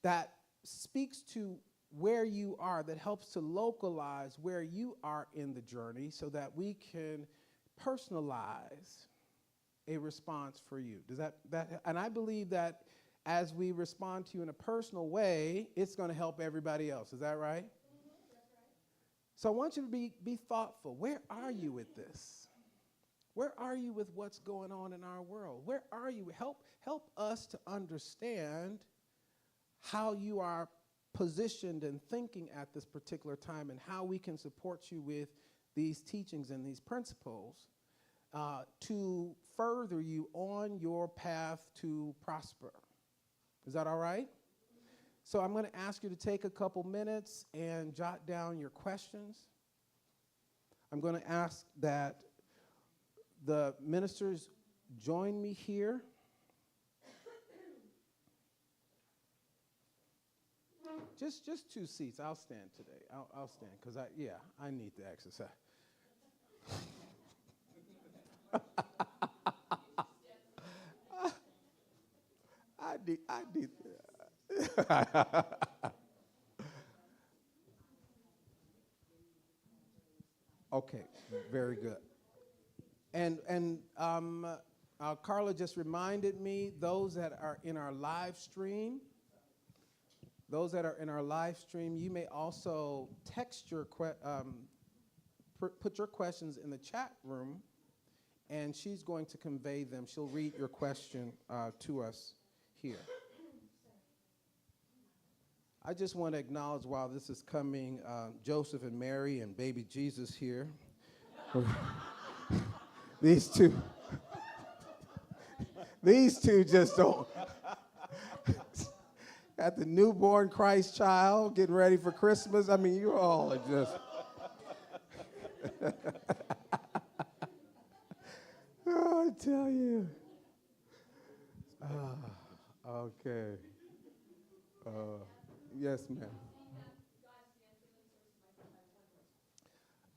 that speaks to where you are, that helps to localize where you are in the journey so that we can personalize a response for you. Does that and I believe that as we respond to you in a personal way, it's going to help everybody else. Is that right? Mm-hmm. That's right. So I want you to be thoughtful. Where are you with this? Where are you with what's going on in our world? Where are you? Help us to understand how you are positioned and thinking at this particular time and how we can support you with these teachings and these principles to further you on your path to prosper. Is that all right? So I'm going to ask you to take a couple minutes and jot down your questions. I'm going to ask that the ministers join me here. Just 2 seats. I'll stand today. I'll stand because I need the exercise. I need that. Okay, very good. And Carla just reminded me, those that are in our live stream, you may also text your put your questions in the chat room, and she's going to convey them. She'll read your question to us here. I just want to acknowledge while this is coming, Joseph and Mary and baby Jesus here. These two just don't. Got the newborn Christ child getting ready for Christmas. I mean, you all are just. Oh, I tell you. Okay. Yes, ma'am.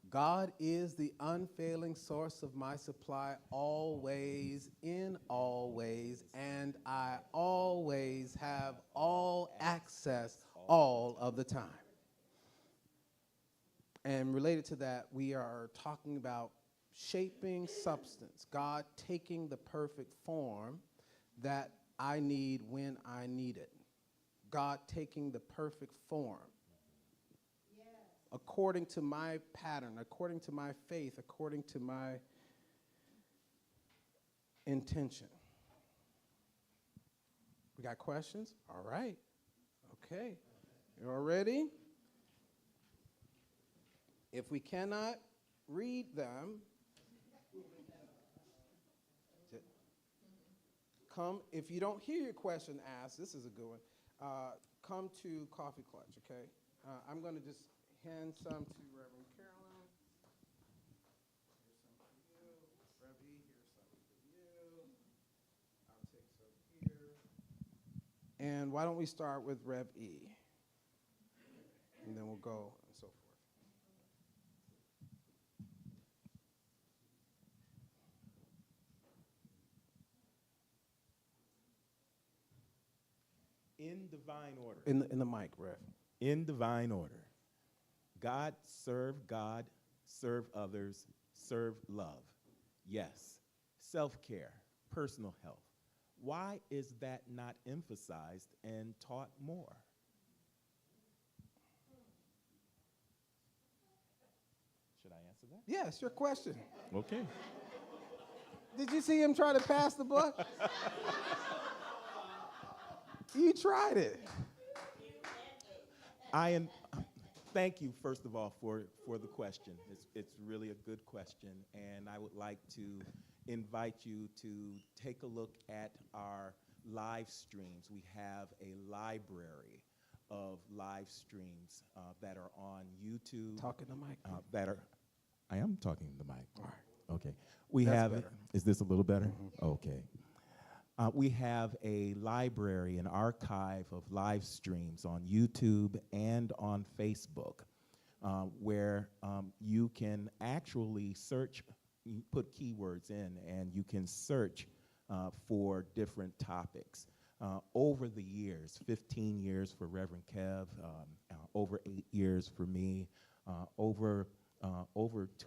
God is the unfailing source of my supply, always, in all ways, and I always have all access all of the time. And related to that, we are talking about shaping substance, God taking the perfect form that I need when I need it. God taking the perfect form. According to my pattern, according to my faith, according to my intention. We got questions? All right. Okay. You all ready? If we cannot read them, come. If you don't hear your question asked, this is a good one. Come to Coffee Clutch, okay? I'm going to just hand some to Reverend Carolyn. Here's some for you. Rev E, here's some for you. I'll take some here. And why don't we start with Rev E? And then we'll go and so forth. In divine order. In the mic, Rev. In divine order. God, serve others, serve love. Yes. Self-care, personal health. Why is that not emphasized and taught more? Should I answer that? Yes, your question. Okay. Did you see him try to pass the book? You tried it. Thank you, first of all, for the question. It's really a good question, and I would like to invite you to take a look at our live streams. We have a library of live streams that are on YouTube. Talking to Mike. I am talking to the mic. All right. Okay. That's better. Is this a little better? Okay. We have a library, an archive of live streams on YouTube and on Facebook where you can actually search, you put keywords in, and you can search for different topics. Over the years, 15 years for Reverend Kev, over 8 years for me, over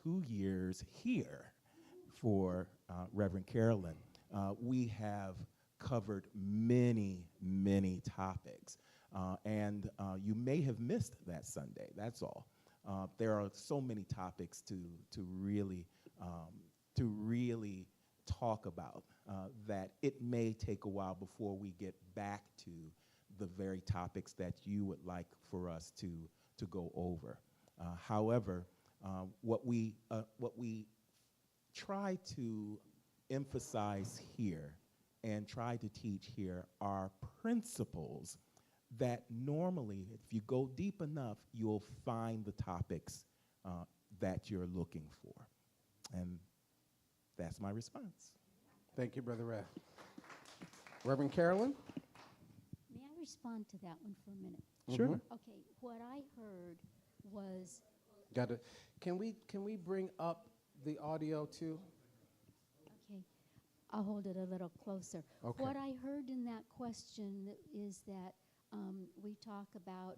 2 years here for Reverend Carolyn, we have covered many, many topics. And you may have missed that Sunday, that's all. There are so many topics to really talk about that it may take a while before we get back to the very topics that you would like for us to go over. However, what we try to emphasize here and try to teach here are principles that normally, if you go deep enough, you'll find the topics that you're looking for. And that's my response. Thank you, Brother Rev. Reverend Carolyn? May I respond to that one for a minute? Sure. Okay, what I heard was, Got it. Can we bring up the audio too? okay, I'll hold it a little closer. Okay. What I heard in that question is that we talk about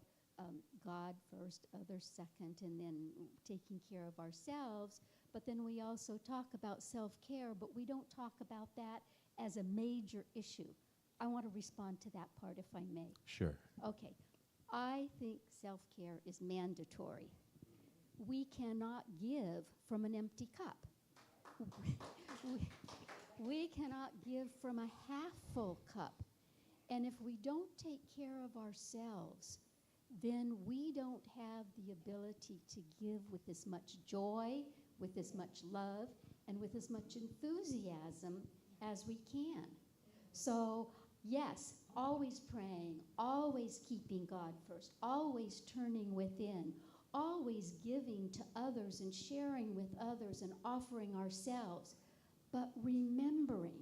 God first, others second, and then taking care of ourselves. But then we also talk about self-care, but we don't talk about that as a major issue. I want to respond to that part, if I may. Sure. Okay. I think self-care is mandatory. We cannot give from an empty cup. We cannot give from a half-full cup. And if we don't take care of ourselves, then we don't have the ability to give with as much joy, with as much love, and with as much enthusiasm as we can. So, yes, always praying, always keeping God first, always turning within, always giving to others and sharing with others and offering ourselves, but remembering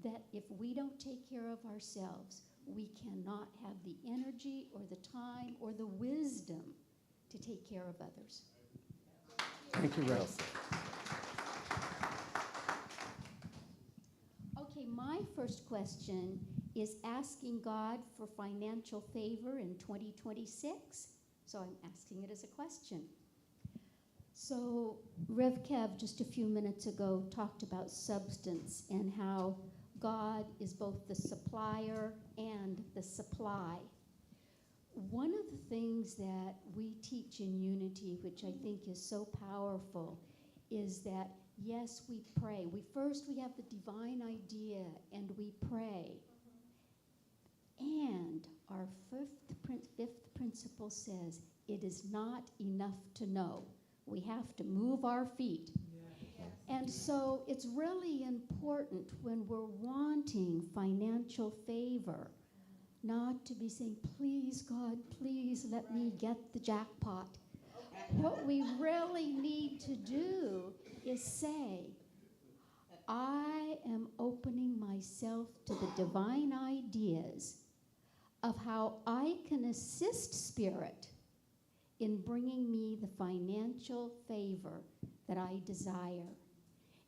that if we don't take care of ourselves, we cannot have the energy or the time or the wisdom to take care of others. Thank you, Rev. Okay, my first question is asking God for financial favor in 2026. So I'm asking it as a question. So Rev Kev just a few minutes ago talked about substance and how God is both the supplier and the supply. One of the things that we teach in unity, which I think is so powerful, is that yes, we pray. We have the divine idea and we pray. And our fifth principle says it is not enough to know. We have to move our feet. And so it's really important when we're wanting financial favor, not to be saying, please, God, please let me get the jackpot. What we really need to do is say, I am opening myself to the divine ideas of how I can assist Spirit in bringing me the financial favor that I desire.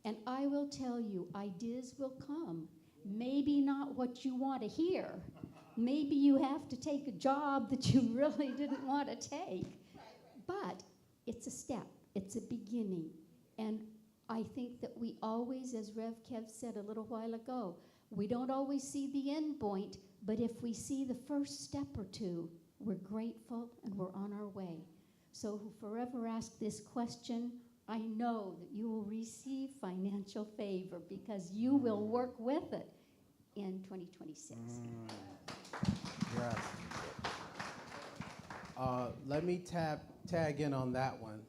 And I will tell you, ideas will come. Maybe not what you want to hear. Maybe you have to take a job that you really didn't want to take. But it's a step. It's a beginning. And I think that we always, as Rev Kev said a little while ago, we don't always see the end point, but if we see the first step or two, we're grateful and we're on our way. So who forever ask this question, I know that you will receive financial favor because you will work with it in 2026. Yes. Let me tag in on that one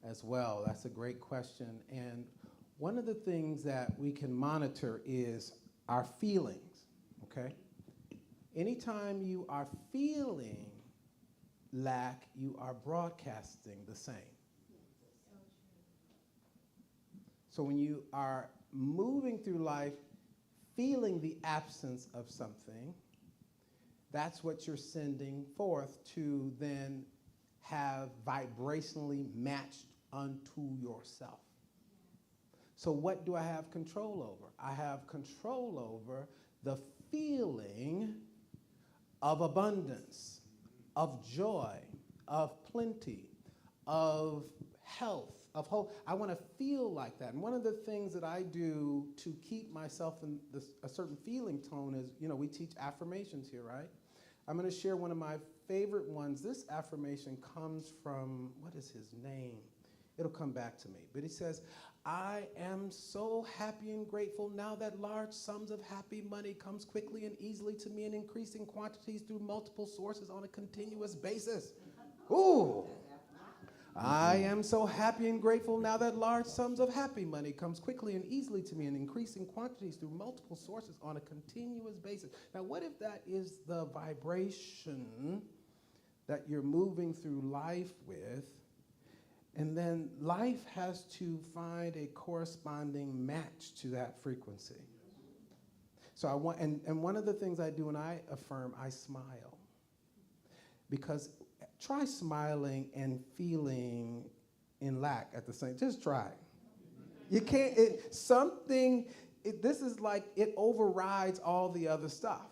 as well. That's a great question. And one of the things that we can monitor is our feelings, okay? Anytime you are feeling lack, you are broadcasting the same. So when you are moving through life feeling the absence of something, that's what you're sending forth to then have vibrationally matched unto yourself. So what do I have control over? I have control over the feeling of abundance, of joy, of plenty, of health, of hope. I want to feel like that. And one of the things that I do to keep myself in a certain feeling tone is, we teach affirmations here, right? I'm going to share one of my favorite ones. This affirmation comes from, what is his name? It'll come back to me. But he says, I am so happy and grateful now that large sums of happy money comes quickly and easily to me in increasing quantities through multiple sources on a continuous basis. Ooh. I am so happy and grateful now that large sums of happy money comes quickly and easily to me in increasing quantities through multiple sources on a continuous basis. Now, what if that is the vibration that you're moving through life with, and then life has to find a corresponding match to that frequency? So I want, and one of the things I do when I affirm, I smile. Because try smiling and feeling in lack at the same. Just try. You can't. This is like it overrides all the other stuff.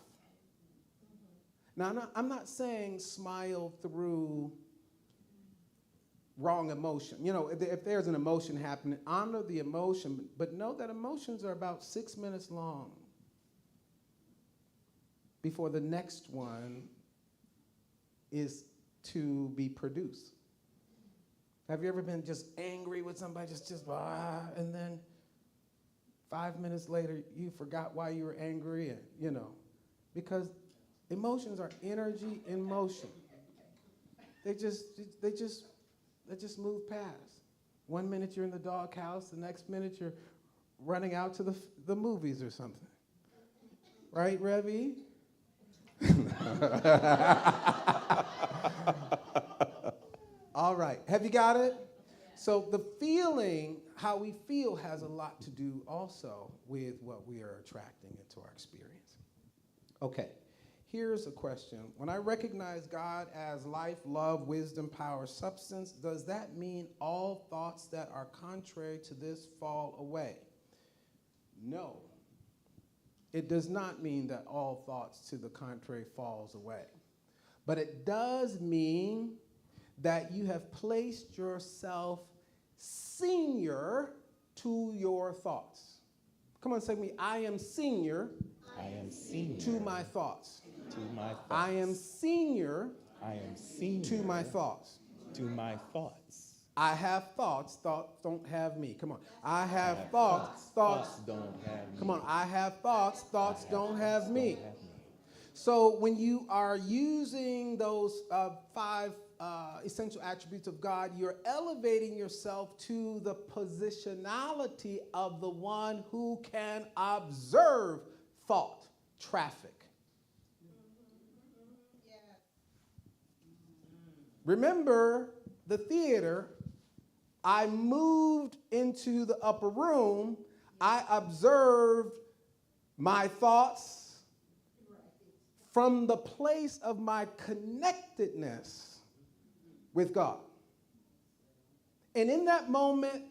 Now, I'm not saying smile through wrong emotion. If there's an emotion happening, honor the emotion, but know that emotions are about 6 minutes long before the next one is to be produced. Have you ever been just angry with somebody, and then 5 minutes later you forgot why you were angry, and because emotions are energy in motion. They just move past. 1 minute you're in the doghouse, the next minute you're running out to the movies or something. Right, Revy? All right, have you got it? So the feeling, how we feel, has a lot to do also with what we are attracting into our experience. Okay, here's a question. When I recognize God as life, love, wisdom, power, substance, does that mean all thoughts that are contrary to this fall away? No. It does not mean that all thoughts to the contrary falls away. But it does mean that you have placed yourself senior to your thoughts. Come on, say with me, I am senior, to my thoughts. To my thoughts. I am senior, to my thoughts. To my thoughts. I have thoughts don't have me. Come on. I have thoughts don't have me. Come on. I have thoughts don't have me. So when you are using those five essential attributes of God, you're elevating yourself to the positionality of the one who can observe thought, traffic. Remember the theater. I moved into the upper room. I observed my thoughts from the place of my connectedness with God. And in that moment,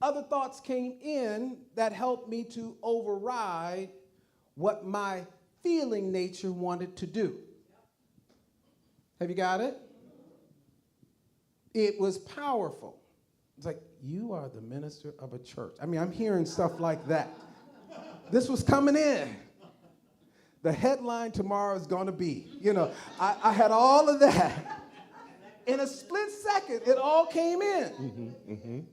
other thoughts came in that helped me to override what my feeling nature wanted to do. Have you got it? It was powerful. It's like, you are the minister of a church. I mean, I'm hearing stuff like that. This was coming in. The headline tomorrow is going to be, I had all of that. In a split second, it all came in.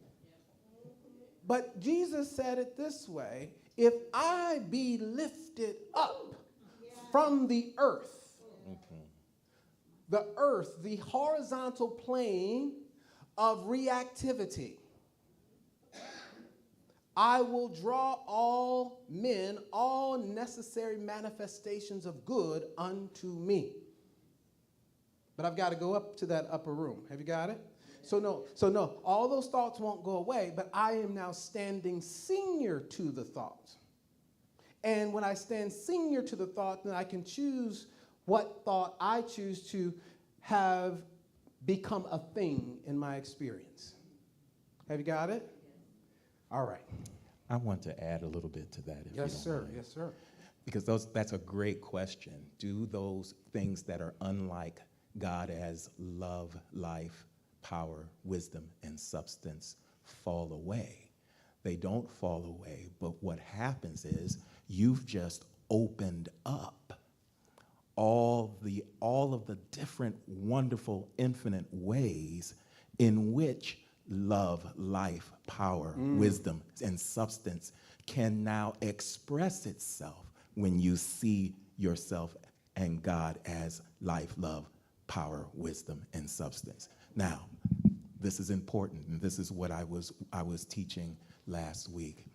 But Jesus said it this way: if I be lifted up from the earth, the horizontal plane of reactivity, I will draw all men, all necessary manifestations of good unto me. But I've got to go up to that upper room. Have you got it? So no, all those thoughts won't go away, but I am now standing senior to the thought. And when I stand senior to the thought, then I can choose what thought I choose to have become a thing in my experience. Have you got it? All right. I want to add a little bit to that. If Yes, you don't sir. mind. Yes, sir. Because that's a great question. Do those things that are unlike God as love, life, power, wisdom, and substance fall away? They don't fall away, but what happens is you've just opened up all of the different, wonderful, infinite ways in which love, life, power, wisdom, and substance can now express itself when you see yourself and God as life, love, power, wisdom, and substance. Now, this is important, and this is what I was teaching last week.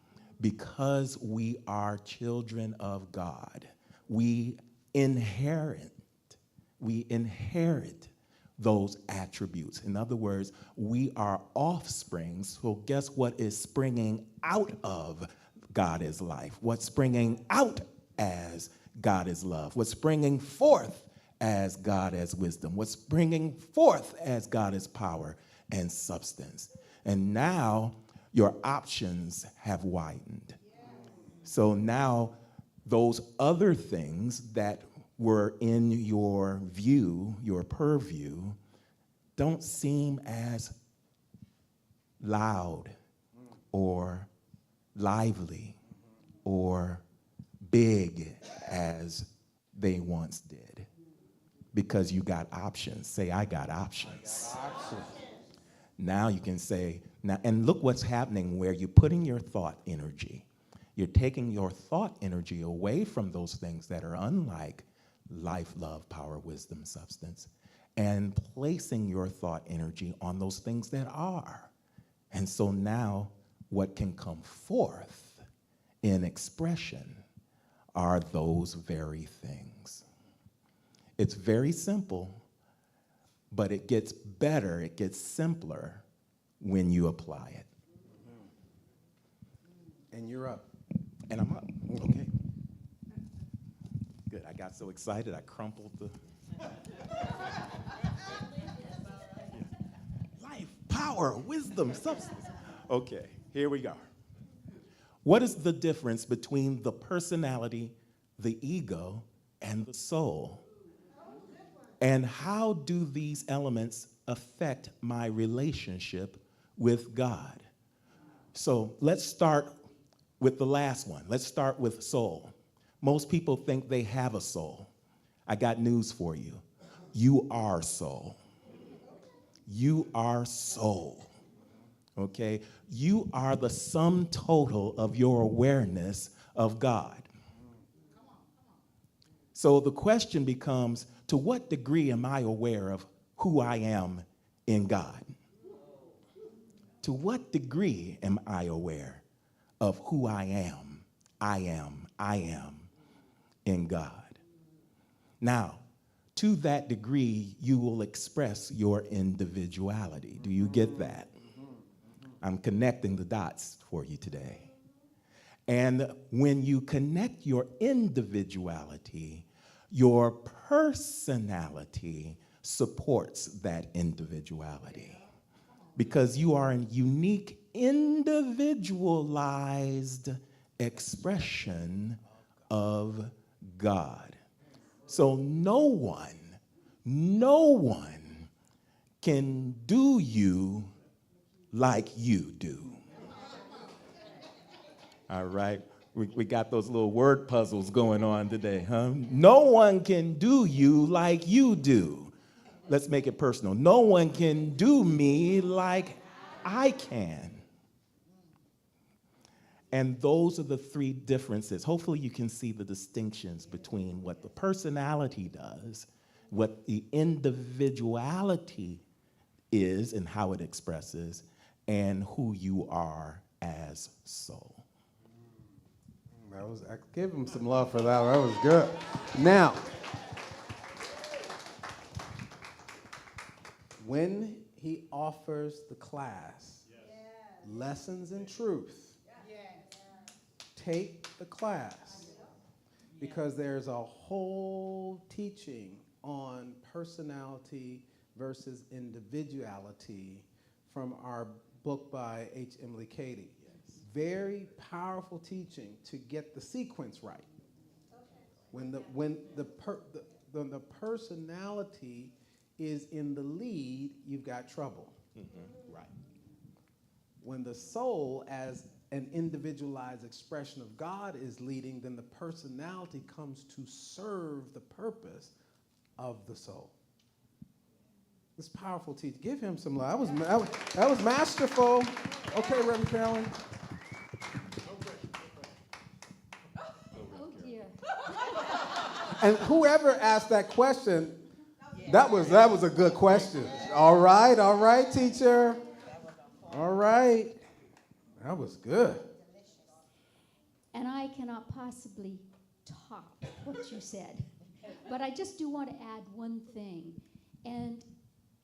Because we are children of God, we inherit those attributes. In other words, we are offspring. So guess what is springing out of God is life? What's springing out as God is love? What's springing forth as God as wisdom? What's springing forth as God is power and substance? And now your options have widened. So now those other things that were in your view, your purview, don't seem as loud or lively or big as they once did, because you got options. Say, I got options. Now you can say, now, and look what's happening where you're putting your thought energy. You're taking your thought energy away from those things that are unlike life, love, power, wisdom, substance, and placing your thought energy on those things that are. And so now what can come forth in expression are those very things. It's very simple, but it gets better, it gets simpler when you apply it. And you're up. And I'm up. Okay. Good. I got so excited I crumpled the. Life, power, wisdom, substance. Okay, here we go. What is the difference between the personality, the ego, and the soul? And how do these elements affect my relationship with God? So let's start with the last one. Let's start with soul. Most people think they have a soul. I got news for you. You are soul. You are soul. Okay? You are the sum total of your awareness of God. So the question becomes, to what degree am I aware of who I am in God? To what degree am I aware of who I am in God? Now, to that degree, you will express your individuality. Do you get that? I'm connecting the dots for you today. And when you connect your individuality, your personality supports that individuality. Because you are a unique, individualized expression of God. So no one can do you like you do. All right, we got those little word puzzles going on today, huh? No one can do you like you do. Let's make it personal. No one can do me like I can. And those are the three differences. Hopefully you can see the distinctions between what the personality does, what the individuality is and how it expresses, and who you are as soul. Give him some love for that. That was good. Now, when he offers the class, Lessons in Truth, take the class, because there's a whole teaching on personality versus individuality from our book by H. Emily Cady. Very powerful teaching to get the sequence right. When the personality is in the lead, you've got trouble. Right. When the soul, as an individualized expression of God, is leading, then the personality comes to serve the purpose of the soul. This powerful teaching. Give him some love. That was masterful. Okay, Reverend Carolyn. Oh dear. And whoever asked that question, that was a good question. All right, teacher. All right. That was good. And I cannot possibly top what you said. But I just do want to add one thing. And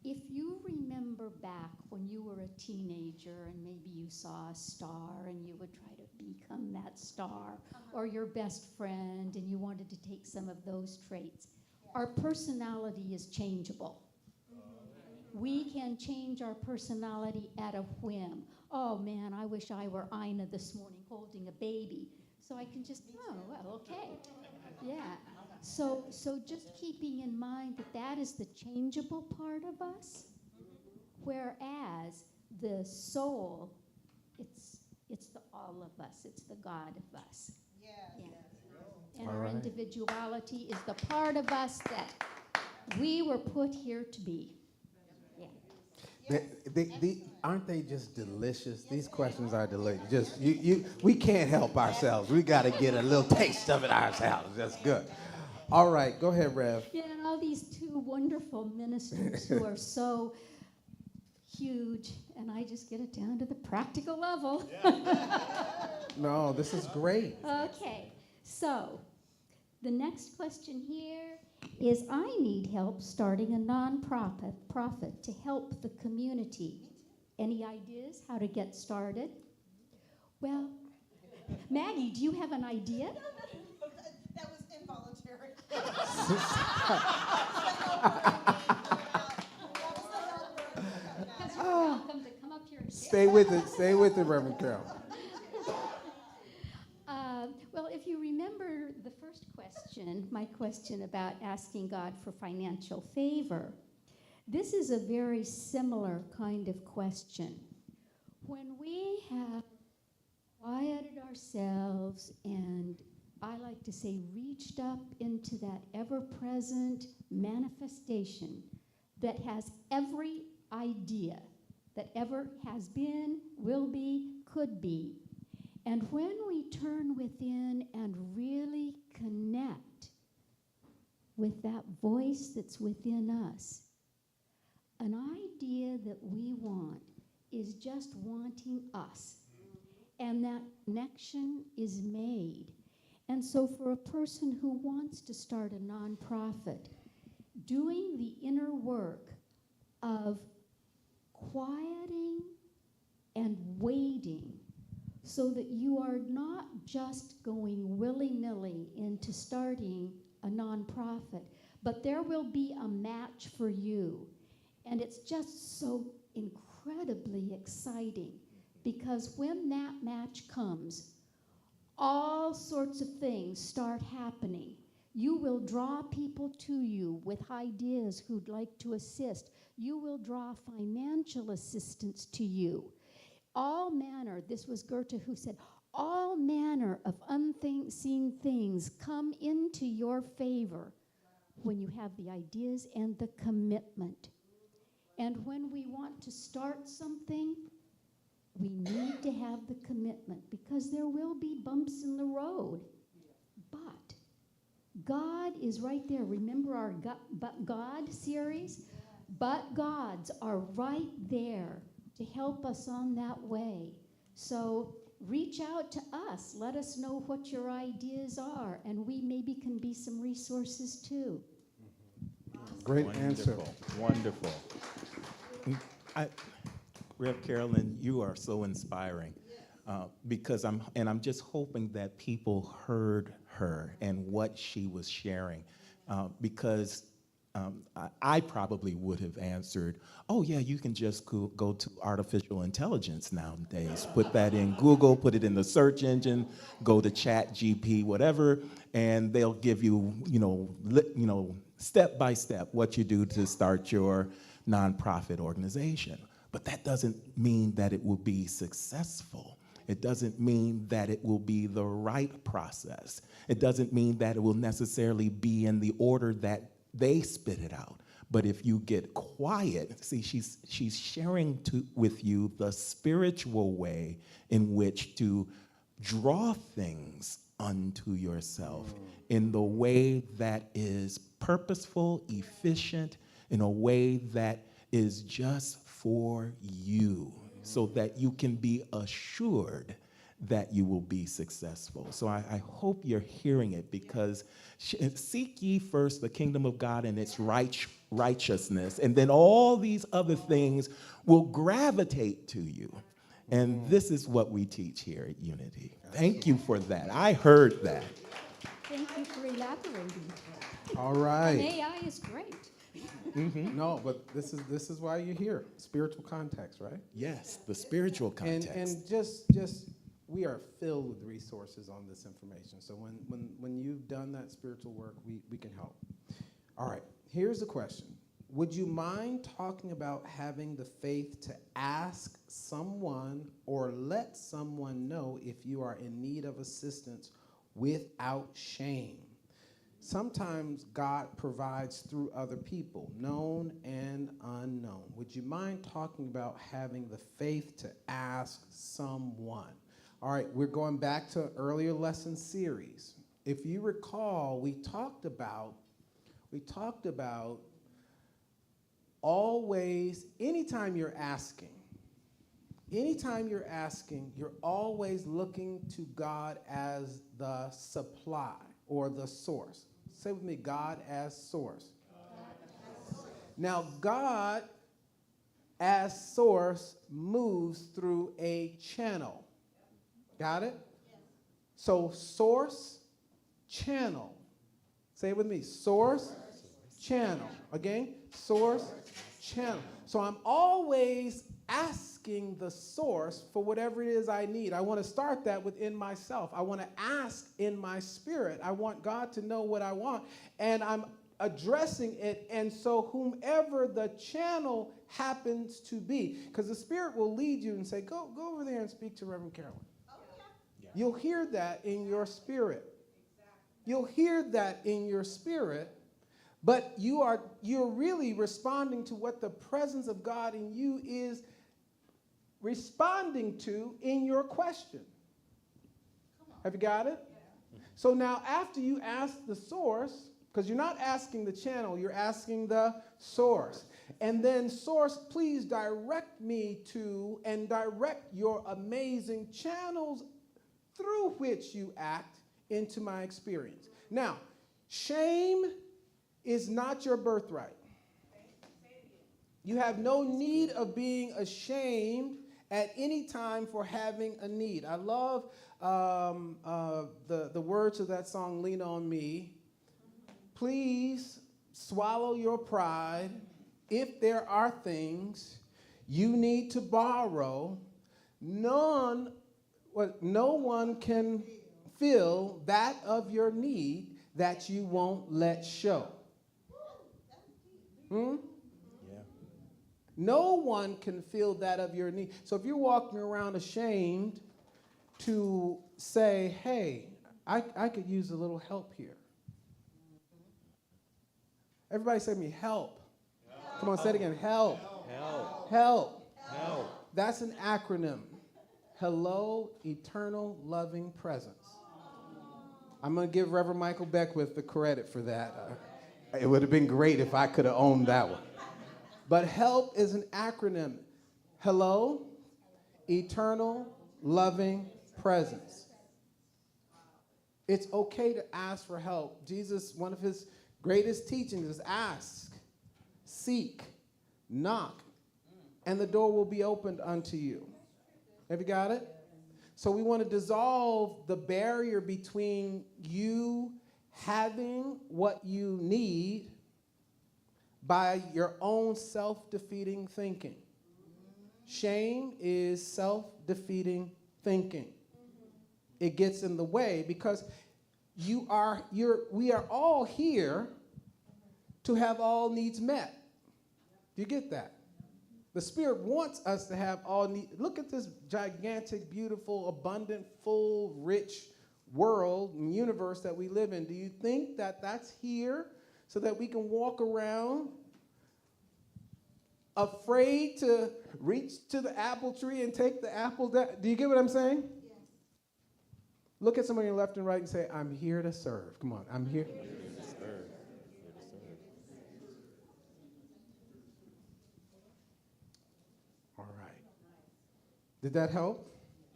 if you remember back when you were a teenager and maybe you saw a star and you would try to become that star, or your best friend and you wanted to take some of those traits, our personality is changeable. We can change our personality at a whim. Oh man, I wish I were Ina this morning holding a baby. So I can just, oh, well, okay. Yeah. So just keeping in mind that is the changeable part of us, whereas the soul, it's the all of us. It's the God of us. Yeah. And our individuality is the part of us that we were put here to be. Aren't they just delicious? These questions are delicious. We can't help ourselves. We got to get a little taste of it ourselves. That's good. All right, go ahead, Rev. Yeah, and all these two wonderful ministers who are so huge, and I just get it down to the practical level. No, this is great. Okay, so the next question here is, I need help starting a non-profit to help the community. Any ideas how to get started? Well, Maggie, do you have an idea? That was involuntary. Because you're welcome to come up here and Stay with it, Reverend Carol. Well, if you remember the first question, my question about asking God for financial favor, this is a very similar kind of question. When we have quieted ourselves and, I like to say, reached up into that ever-present manifestation that has every idea that ever has been, will be, could be, and when we turn within and really connect with that voice that's within us. An idea that we want is just wanting us. And that connection is made. And so for a person who wants to start a nonprofit, doing the inner work of quieting and waiting so that you are not just going willy-nilly into starting a nonprofit, but there will be a match for you. And it's just so incredibly exciting because when that match comes, all sorts of things start happening. You will draw people to you with ideas who'd like to assist. You will draw financial assistance to you. All manner, this was Goethe who said, all manner of unseen things come into your favor when you have the ideas and the commitment. And when we want to start something, we need to have the commitment because there will be bumps in the road. But God is right there. Remember our God series? But Gods are right there to help us on that way. So reach out to us. Let us know what your ideas are, and we maybe can be some resources too. Great answer. Wonderful. Rev Carolyn, you are so inspiring because I'm just hoping that people heard her and what she was sharing because I probably would have answered, oh yeah, you can just go to artificial intelligence nowadays. Put that in Google, put it in the search engine, go to ChatGPT, whatever, and they'll give you, step by step what you do to start your nonprofit organization. But that doesn't mean that it will be successful. It doesn't mean that it will be the right process. It doesn't mean that it will necessarily be in the order that they spit it out. But if you get quiet, see, she's sharing with you the spiritual way in which to draw things unto yourself in the way that is purposeful, efficient, in a way that is just for you, so that you can be assured that you will be successful. So I hope you're hearing it, because seek ye first the kingdom of God and its righteousness, and then all these other things will gravitate to you. And this is what we teach here at Unity. Thank you for that. I heard that. Thank you for elaborating. All right. And AI is great. No, but this is why you're here. Spiritual context, right? Yes, the spiritual context. And just we are filled with resources on this information. So when you've done that spiritual work, we can help. All right, here's the question. Would you mind talking about having the faith to ask someone or let someone know if you are in need of assistance without shame? Sometimes God provides through other people, known and unknown. Would you mind talking about having the faith to ask someone? All right, we're going back to an earlier lesson series. If you recall, we talked about always, anytime you're asking, you're always looking to God as the supply or the source. Say with me, God as source. Now, God as source moves through a channel. Got it? So source, channel. Say it with me, source, channel. Again, source, channel. So I'm always asking the source for whatever it is I need. I want to start that within myself. I want to ask in my spirit. I want God to know what I want, and I'm addressing it. And so whomever the channel happens to be, because the Spirit will lead you and say, go over there and speak to Reverend Carolyn. You'll hear that in your spirit. You'll hear that in your spirit. But you're really responding to what the presence of God in you is responding to in your question. Have you got it? So now after you ask the source, Because you're not asking the channel, you're asking the source. And then, source, please direct me to and direct your amazing channels through which you act into my experience. Now, shame is not your birthright. You have no need of being ashamed at any time for having a need. I love the words of that song, Lean on Me. Please swallow your pride. If there are things you need to borrow, no one can fill that of your need that you won't let show. No one can fill that of your need. So if you're walking around ashamed to say, hey, I could use a little help here. Everybody say to me, help. Come on, say it again, help. Help. Help. Help. That's an acronym. Hello, eternal loving presence. I'm going to give Reverend Michael Beckwith the credit for that. It would have been great if I could have owned that one. But help is an acronym. Hello, eternal loving presence. It's okay to ask for help. Jesus, one of his greatest teachings is ask, seek, knock, and the door will be opened unto you. Have you got it? So we want to dissolve the barrier between you having what you need by your own self-defeating thinking. Shame is self-defeating thinking. It gets in the way because we are all here to have all needs met. Do you get that? The Spirit wants us to have all needs. Look at this gigantic, beautiful, abundant, full, rich world and universe that we live in. Do you think that that's here so that we can walk around afraid to reach to the apple tree and take the apple down? Do you get what I'm saying? Yes. Look at somebody on your left and right and say, I'm here to serve. Come on, I'm here. All right. Did that help?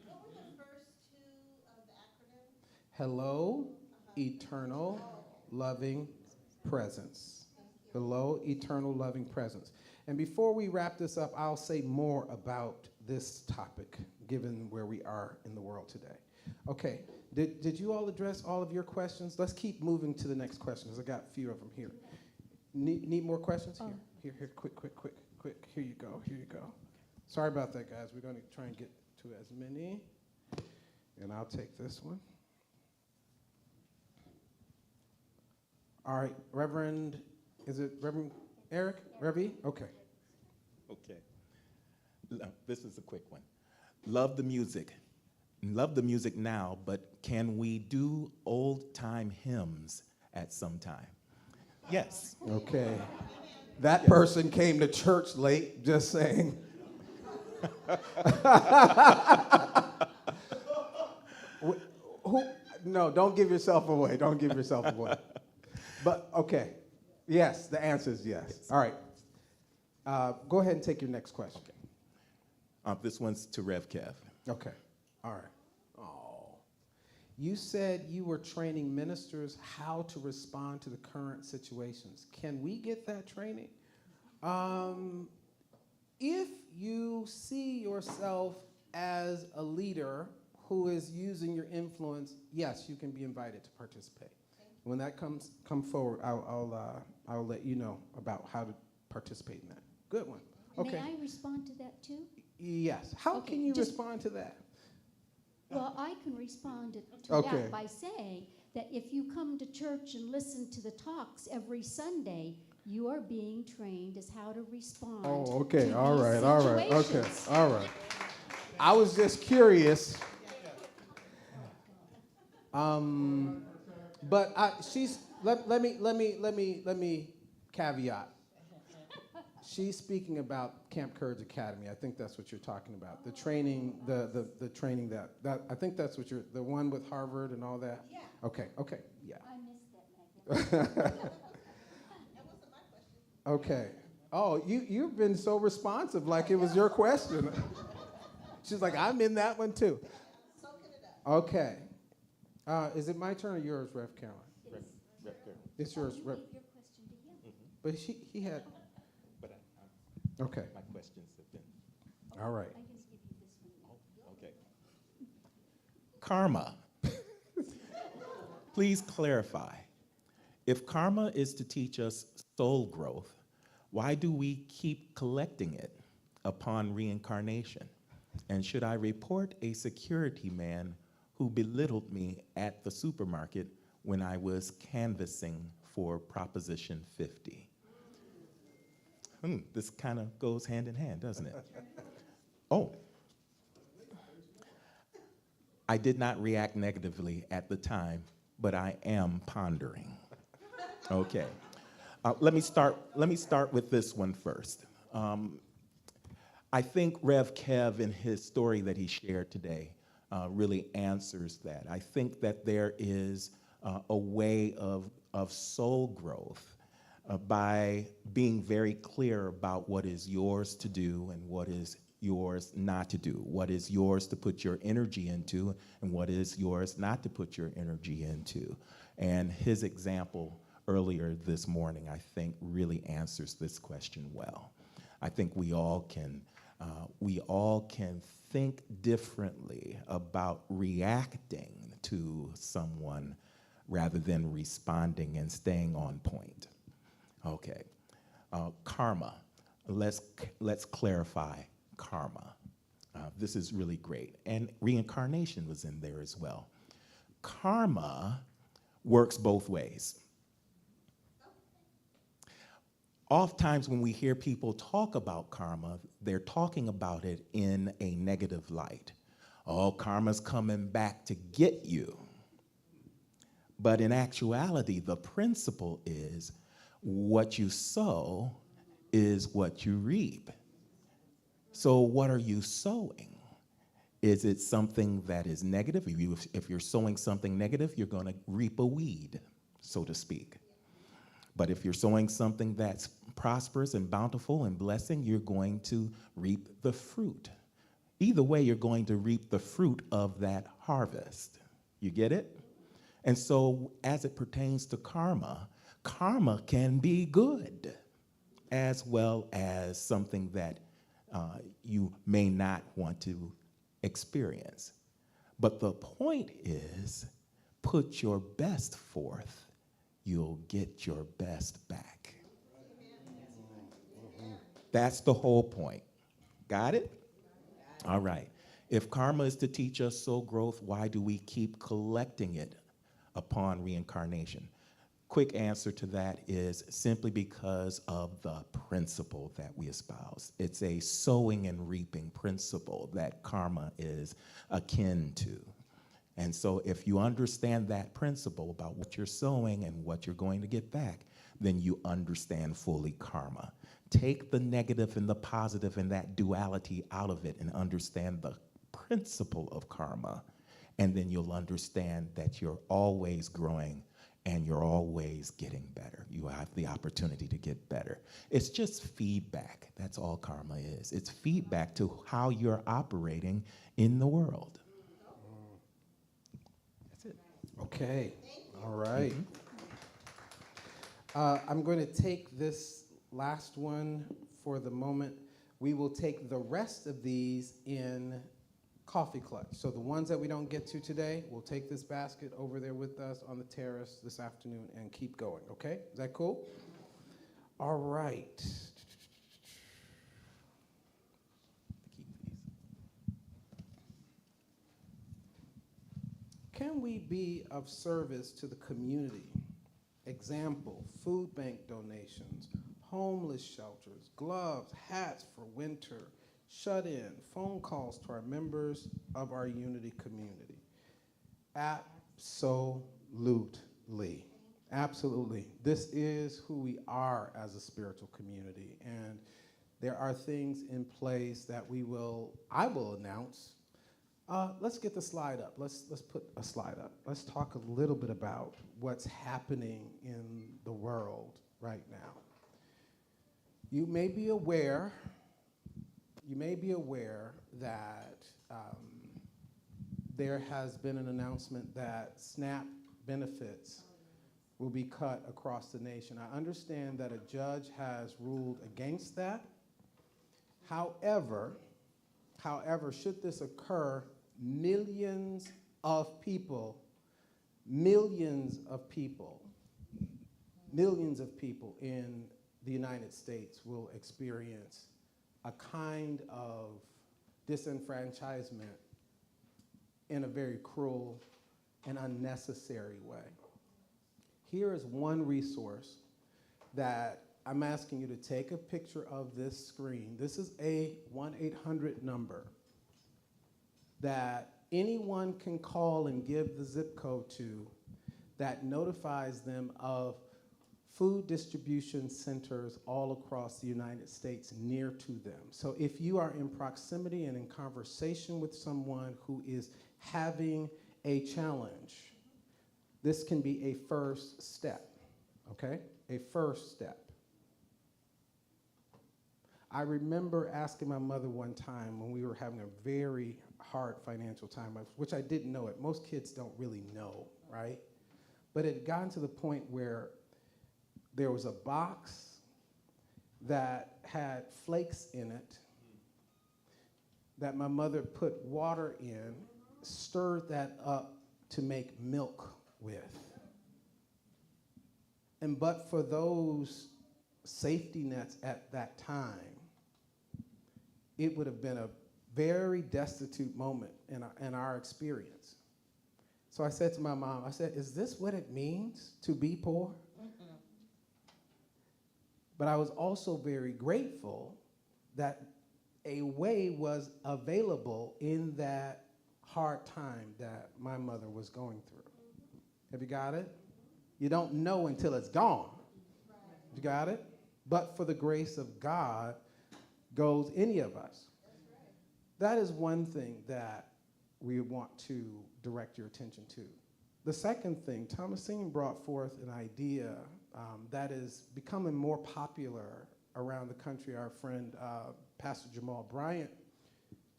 What were the first two of the acronym? Hello, eternal, loving presence. Hello, eternal, loving presence. And before we wrap this up, I'll say more about this topic, given where we are in the world today. Okay, did you all address all of your questions? Let's keep moving to the next question, because I got a few of them here. Need more questions? Here, quick. Here you go. Sorry about that, guys. We're going to try and get to as many. And I'll take this one. All right, is it Reverend Eric? Revy? Okay. This is a quick one. Love the music. Love the music now, but can we do old-time hymns at some time? Yes. Okay. That person came to church late, just saying. No, don't give yourself away. But, okay. Yes, the answer is yes. All right. Go ahead and take your next question. This one's to Rev Kev. Okay. All right. Oh. You said you were training ministers how to respond to the current situations. Can we get that training? If you see yourself as a leader who is using your influence, yes, you can be invited to participate. When that come forward, I'll let you know about how to participate in that. Good one. Okay. May I respond to that too? Yes. How Okay, can you just- respond to that? Well, I can respond to Okay. that by saying that if you come to church and listen to the talks every Sunday, you are being trained as how to respond. Oh, okay. to All these right. Okay. situations. All right. I was just curious. But let me caveat. She's speaking about Camp Courage Academy. I think that's what you're talking about. The training, the training that I think that's what the one with Harvard and all that. Yeah. Okay. Yeah. I missed that, Okay. Oh, you've been so responsive, like it was your question. She's like, I'm in that one too. Okay. Is it my turn or yours, Rev Caroline? It's yours, Rev. But he had. But Okay. my questions have been. All right. Okay. Karma. Please clarify. If karma is to teach us soul growth, why do we keep collecting it upon reincarnation? And should I report a security man who belittled me at the supermarket when I was canvassing for Proposition 50? This kind of goes hand in hand, doesn't it? Oh. I did not react negatively at the time, but I am pondering. Okay. Let me start with this one first. I think Rev Kev, in his story that he shared today, really answers that. I think that there is a way of soul growth by being very clear about what is yours to do and what is yours not to do, what is yours to put your energy into and what is yours not to put your energy into. And his example earlier this morning, I think, really answers this question well. I think we all can think differently about reacting to someone rather than responding and staying on point. Okay, karma. Let's clarify karma. This is really great, and reincarnation was in there as well. Karma works both ways. Oftentimes when we hear people talk about karma, they're talking about it in a negative light. Oh, karma's coming back to get you. But in actuality, the principle is what you sow is what you reap. So what are you sowing? Is it something that is negative? If you're sowing something negative, you're going to reap a weed, so to speak. But if you're sowing something that's prosperous and bountiful and blessing, you're going to reap the fruit. Either way, you're going to reap the fruit of that harvest. You get it? And so as it pertains to karma, karma can be good as well as something that you may not want to experience. But the point is, put your best forth, you'll get your best back. That's the whole point. Got it? All right. If karma is to teach us soul growth, why do we keep collecting it upon reincarnation? Quick answer to that is simply because of the principle that we espouse. It's a sowing and reaping principle that karma is akin to. And so if you understand that principle about what you're sowing and what you're going to get back, then you understand fully karma. Take the negative and the positive and that duality out of it and understand the principle of karma. And then you'll understand that you're always growing and you're always getting better. You have the opportunity to get better. It's just feedback. That's all karma is. It's feedback to how you're operating in the world. That's it. Okay. All right. I'm going to take this last one for the moment. We will take the rest of these in coffee clutch. So the ones that we don't get to today, we'll take this basket over there with us on the terrace this afternoon and keep going, okay? Is that cool? All right. Can we be of service to the community? Example, food bank donations, homeless shelters, gloves, hats for winter, shut-in, phone calls to our members of our unity community. Absolutely. Absolutely. This is who we are as a spiritual community, and there are things in place that I will announce Let's get the slide up. Let's put a slide up. Let's talk a little bit about what's happening in the world right now. You may be aware that there has been an announcement that SNAP benefits will be cut across the nation. I understand that a judge has ruled against that. However, should this occur, millions of people in the United States will experience a kind of disenfranchisement in a very cruel and unnecessary way. Here is one resource that I'm asking you to take a picture of this screen. This is a 1-800 number that anyone can call and give the zip code to that notifies them of food distribution centers all across the United States near to them. So if you are in proximity and in conversation with someone who is having a challenge, this can be a first step, okay? A first step. I remember asking my mother one time when we were having a very hard financial time, which I didn't know it. Most kids don't really know, right? But it had gotten to the point where there was a box that had flakes in it that my mother put water in, stirred that up to make milk with. And but for those safety nets at that time, it would have been a very destitute moment in our experience. So I said to my mom, I said, is this what it means to be poor? But I was also very grateful that a way was available in that hard time that my mother was going through. Have you got it? You don't know until it's gone. You got it? But for the grace of God goes any of us. That is one thing that we want to direct your attention to. The second thing, Thomasine brought forth an idea that is becoming more popular around the country. Our friend, Pastor Jamal Bryant,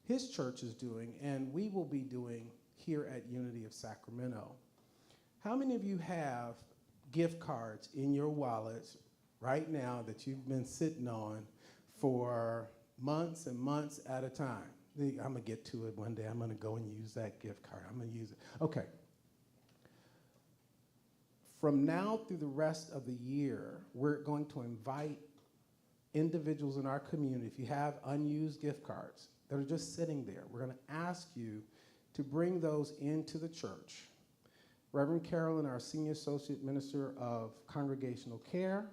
his church is doing, and we will be doing here at Unity of Sacramento. How many of you have gift cards in your wallets right now that you've been sitting on for months and months at a time? I'm gonna get to it one day. I'm gonna go and use that gift card. I'm gonna use it. Okay. From now through the rest of the year, we're going to invite individuals in our community, if you have unused gift cards that are just sitting there, we're gonna ask you to bring those into the church. Reverend Carolyn, our Senior Associate Minister of Congregational Care,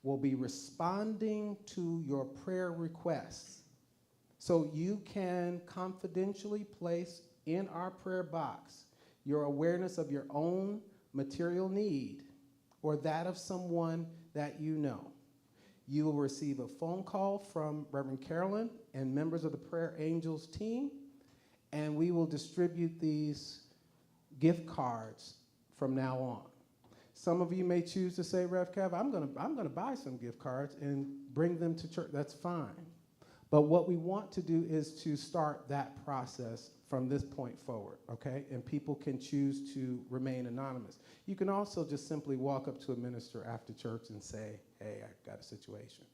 will be responding to your prayer requests. So you can confidentially place in our prayer box your awareness of your own material need or that of someone that you know. You will receive a phone call from Reverend Carolyn and members of the Prayer Angels team, and we will distribute these gift cards from now on. Some of you may choose to say, Rev Kev, I'm gonna buy some gift cards and bring them to church. That's fine. But what we want to do is to start that process from this point forward, okay? And people can choose to remain anonymous. You can also just simply walk up to a minister after church and say, hey, I got a situation.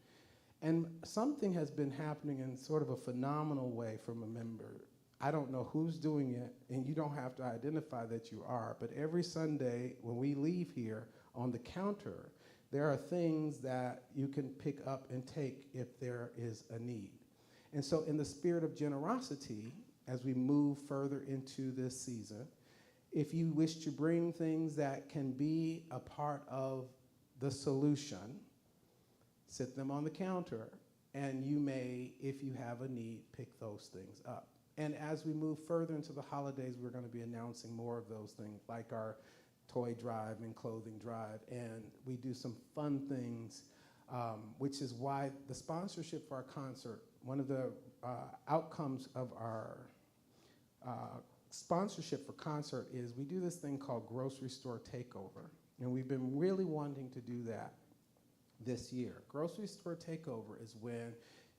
And something has been happening in sort of a phenomenal way from a member. I don't know who's doing it, and you don't have to identify that you are, but every Sunday when we leave here on the counter, there are things that you can pick up and take if there is a need. And so in the spirit of generosity, as we move further into this season, if you wish to bring things that can be a part of the solution, sit them on the counter, and you may, if you have a need, pick those things up. And as we move further into the holidays, we're going to be announcing more of those things, like our toy drive and clothing drive, and we do some fun things, which is why the sponsorship for our concert, one of the outcomes of our sponsorship for concert is we do this thing called Grocery Store Takeover. And we've been really wanting to do that this year. Grocery Store Takeover is when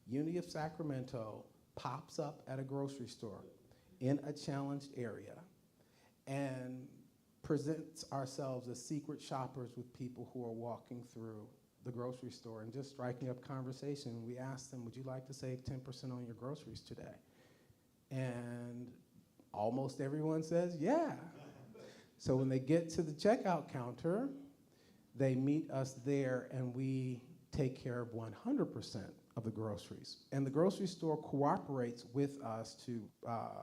Unity of Sacramento pops up at a grocery store in a challenged area and presents ourselves as secret shoppers with people who are walking through the grocery store and just striking up conversation. We ask them, would you like to save 10% on your groceries today? And almost everyone says, yeah. So when they get to the checkout counter, they meet us there and we take care of 100% of the groceries. And the grocery store cooperates with us to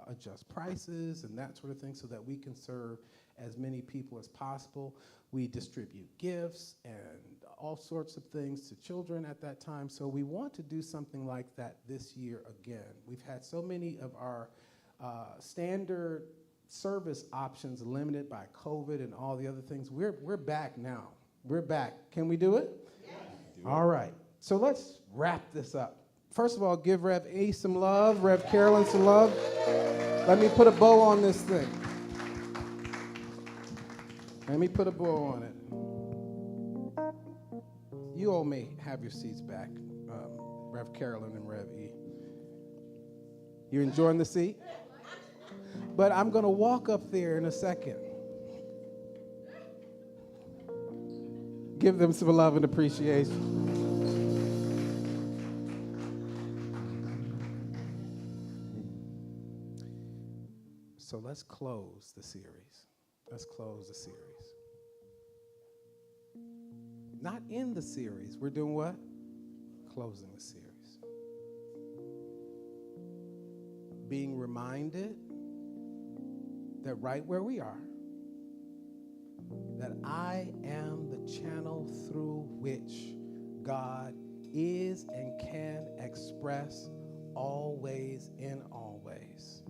adjust prices and that sort of thing so that we can serve as many people as possible. We distribute gifts and all sorts of things to children at that time. So we want to do something like that this year again. We've had so many of our standard service options limited by COVID and all the other things. We're back now. We're back. Can we do it? Yes. All right. So let's wrap this up. First of all, give Rev A some love, Rev Carolyn some love. Let me put a bow on this thing. Let me put a bow on it. You all may have your seats back, Rev Carolyn and Rev E. You enjoying the seat? But I'm going to walk up there in a second. Give them some love and appreciation. So let's close the series. Let's close the series. Not in the series. We're doing what? Closing the series. Being reminded that right where we are, that I am the channel through which God is and can express always in all ways.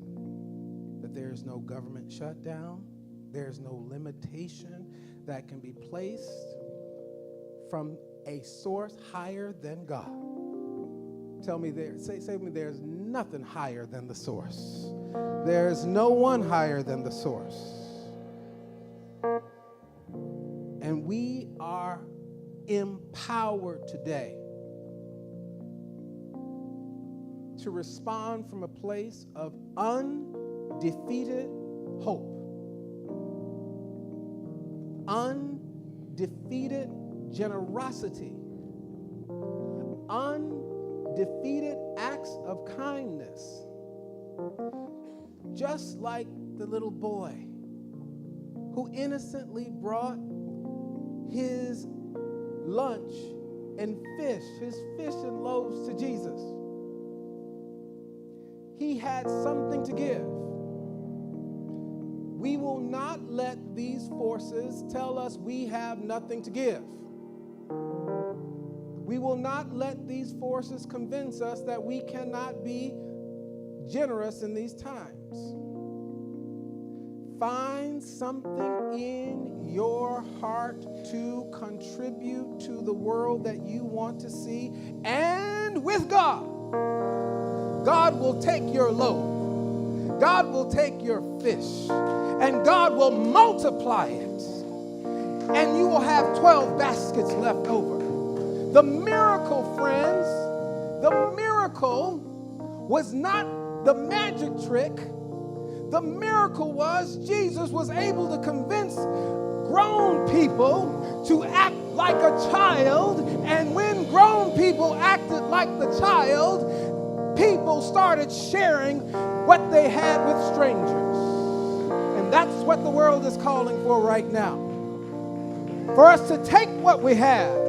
That there's no government shutdown, there's no limitation that can be placed from a source higher than God. Tell me there, say with me, there's nothing higher than the source. There's no one higher than the source. And we are empowered today to respond from a place of undefeated hope, undefeated generosity, undefeated acts of kindness, just like the little boy who innocently brought his lunch and fish, his fish and loaves to Jesus. He had something to give. We will not let these forces tell us we have nothing to give. We will not let these forces convince us that we cannot be generous in these times. Find something in your heart to contribute to the world that you want to see, and with God, God will take your load, God will take your fish, and God will multiply it, and you will have 12 baskets left over. The miracle, friends, the miracle was not the magic trick. The miracle was Jesus was able to convince grown people to act like a child, and when grown people acted like the child, people started sharing what they had with strangers. And that's what the world is calling for right now. For us to take what we have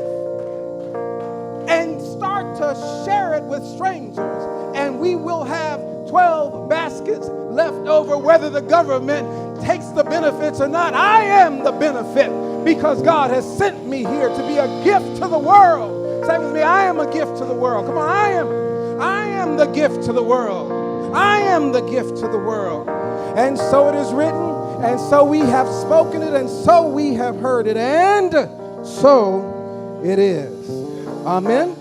and start to share it with strangers, and we will have 12 baskets left over, whether the government takes the benefits or not. I am the benefit because God has sent me here to be a gift to the world. Say with me, I am a gift to the world. Come on, I am the gift to the world. I am the gift to the world. And so it is written, and so we have spoken it, and so we have heard it, and so it is. Amen.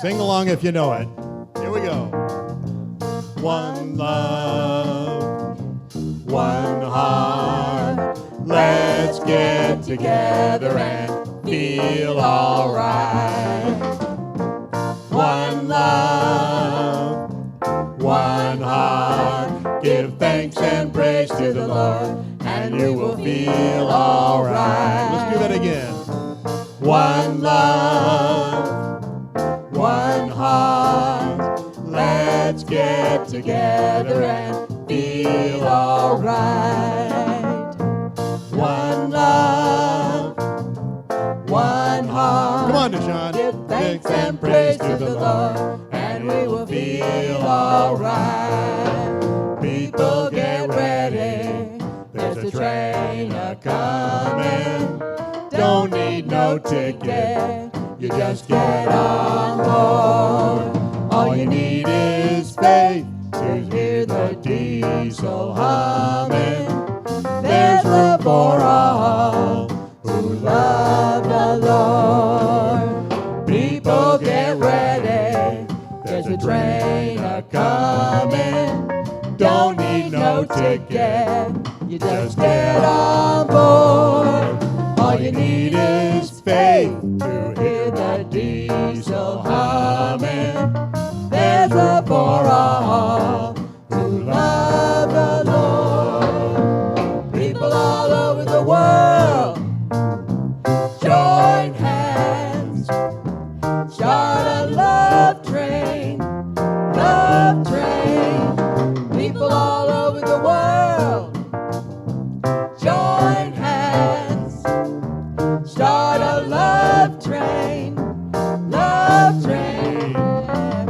Sing along if you know it. Here we go. One love, one heart. Let's get together and feel alright. One love, one heart. Give thanks and praise to the Lord, and you will feel alright. Let's do that again. One love, one heart. Let's get together and feel alright. One love, one heart. Come on, Deshaun. Give thanks and praise to the Lord, and we will feel alright. People get ready. There's a train a-coming. Don't need no ticket. You just get on board. All you need is faith to hear the diesel humming. There's love for all who love the Lord. People get ready. There's a train a-coming. Don't need no ticket. You just get on board. All you need is faith to hear the diesel humming. There's love for all who love the Lord. People all over the world, join hands. Start a love train, love train. People all over the world, join hands. Start a love train, love train.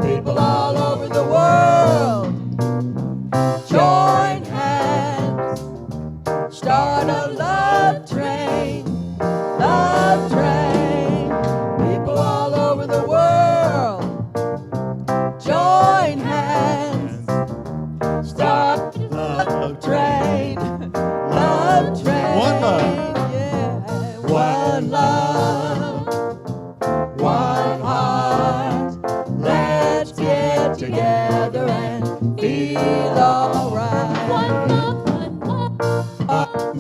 People all over the world, join hands. Start a love train, love train. People all over the world, join hands. Start a love train, love train. One love. One love, one heart. Let's get together and feel alright. One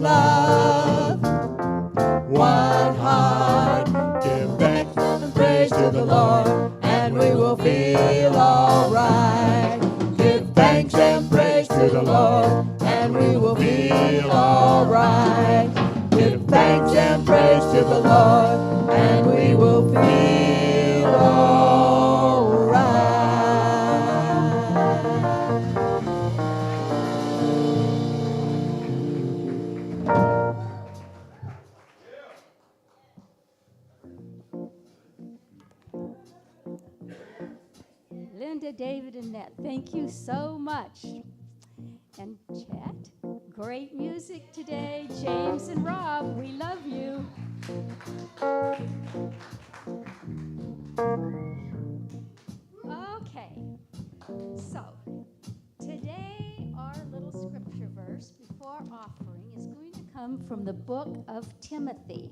love, one heart. Give thanks and praise to the Lord, and we will feel alright. Give thanks and praise to the Lord, and we will feel alright. Give thanks and praise to the Lord, and we will feel alright. Linda, David, and Nat, thank you so much. And Chet, great music today. James and Rob, we love you. Okay, so today our little scripture verse before offering is going to come from the book of Timothy.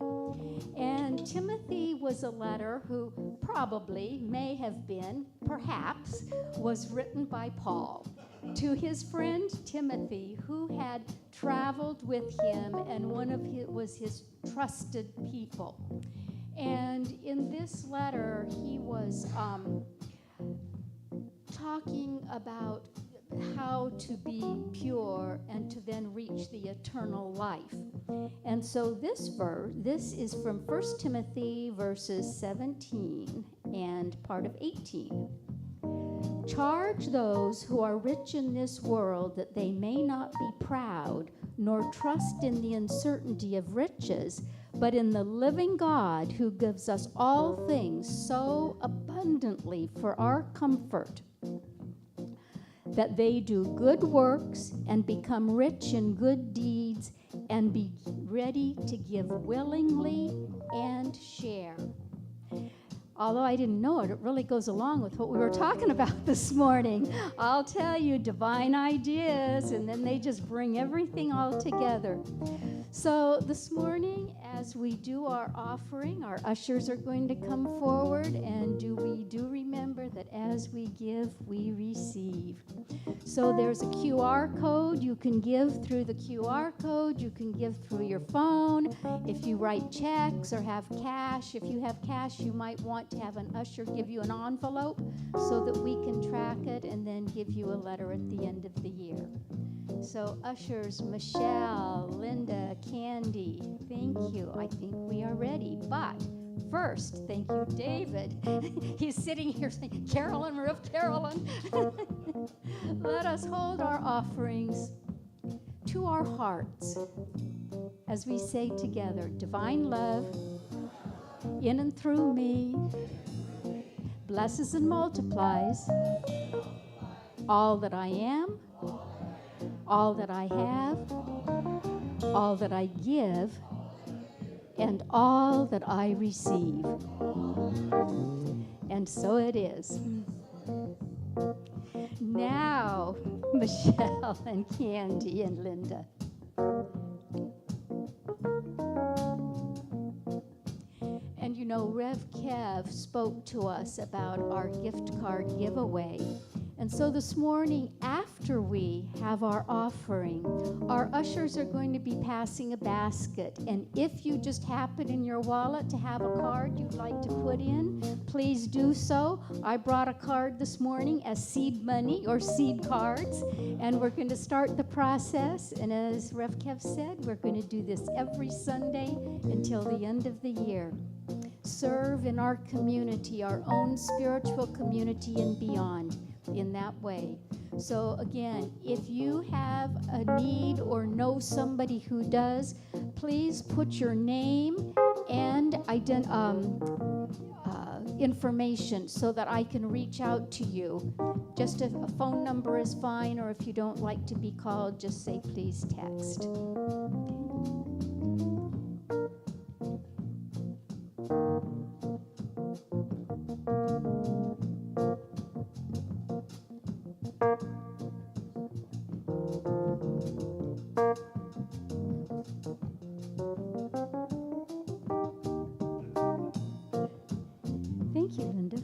And Timothy was a letter who probably, may have been, perhaps, was written by Paul to his friend Timothy, who had traveled with him and was his trusted people. And in this letter, he was talking about how to be pure and to then reach the eternal life. And so this is from 1 Timothy verses 17 and part of 18. Charge those who are rich in this world that they may not be proud, nor trust in the uncertainty of riches, but in the living God who gives us all things so abundantly for our comfort, that they do good works and become rich in good deeds and be ready to give willingly and share. Although I didn't know it, it really goes along with what we were talking about this morning. I'll tell you, divine ideas, and then they just bring everything all together. So this morning, as we do our offering, our ushers are going to come forward, and we do remember that as we give, we receive. So there's a QR code. You can give through the QR code. You can give through your phone. If you write checks or have cash, if you have cash, you might want to have an usher give you an envelope so that we can track it and then give you a letter at the end of the year. So ushers, Michelle, Linda, Candy, thank you. I think we are ready. But first, thank you, David. He's sitting here saying, Carolyn, Riff, Carolyn. Let us hold our offerings to our hearts as we say together, divine love in and through me blesses and multiplies all that I am, all that I have, all that I give, and all that I receive. And so it is. Now, Michelle and Candy and Linda. And you know, Rev Kev spoke to us about our gift card giveaway. And so this morning, after we have our offering, our ushers are going to be passing a basket. And if you just happen in your wallet to have a card you'd like to put in, please do so. I brought a card this morning as seed money or seed cards. And we're going to start the process. And as Rev Kev said, we're going to do this every Sunday until the end of the year. Serve in our community, our own spiritual community and beyond. In that way. So again, if you have a need or know somebody who does, please put your name and information so that I can reach out to you. Just a phone number is fine, or if you don't like to be called, just say please text. Thank you, Linda.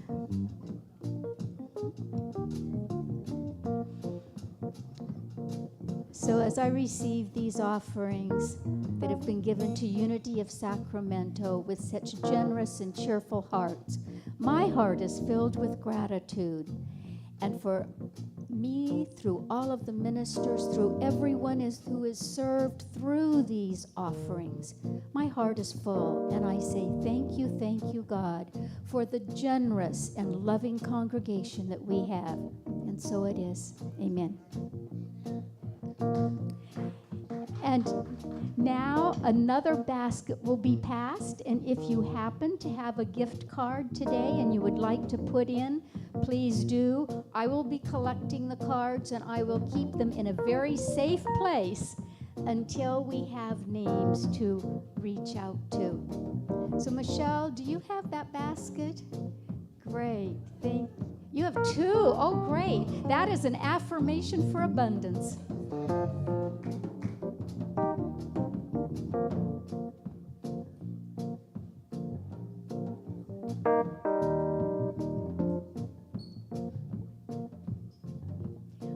So as I receive these offerings that have been given to Unity of Sacramento with such generous and cheerful hearts, my heart is filled with gratitude. And for me, through all of the ministers, through everyone who is served through these offerings, my heart is full, and I say thank you, God, for the generous and loving congregation that we have. And so it is. Amen. And now another basket will be passed, and if you happen to have a gift card today and you would like to put in, please do. I will be collecting the cards, and I will keep them in a very safe place until we have names to reach out to. So Michelle, do you have that basket? Great. Thank you. You have two. Oh, great. That is an affirmation for abundance.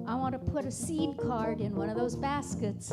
I want to put a seed card in one of those baskets.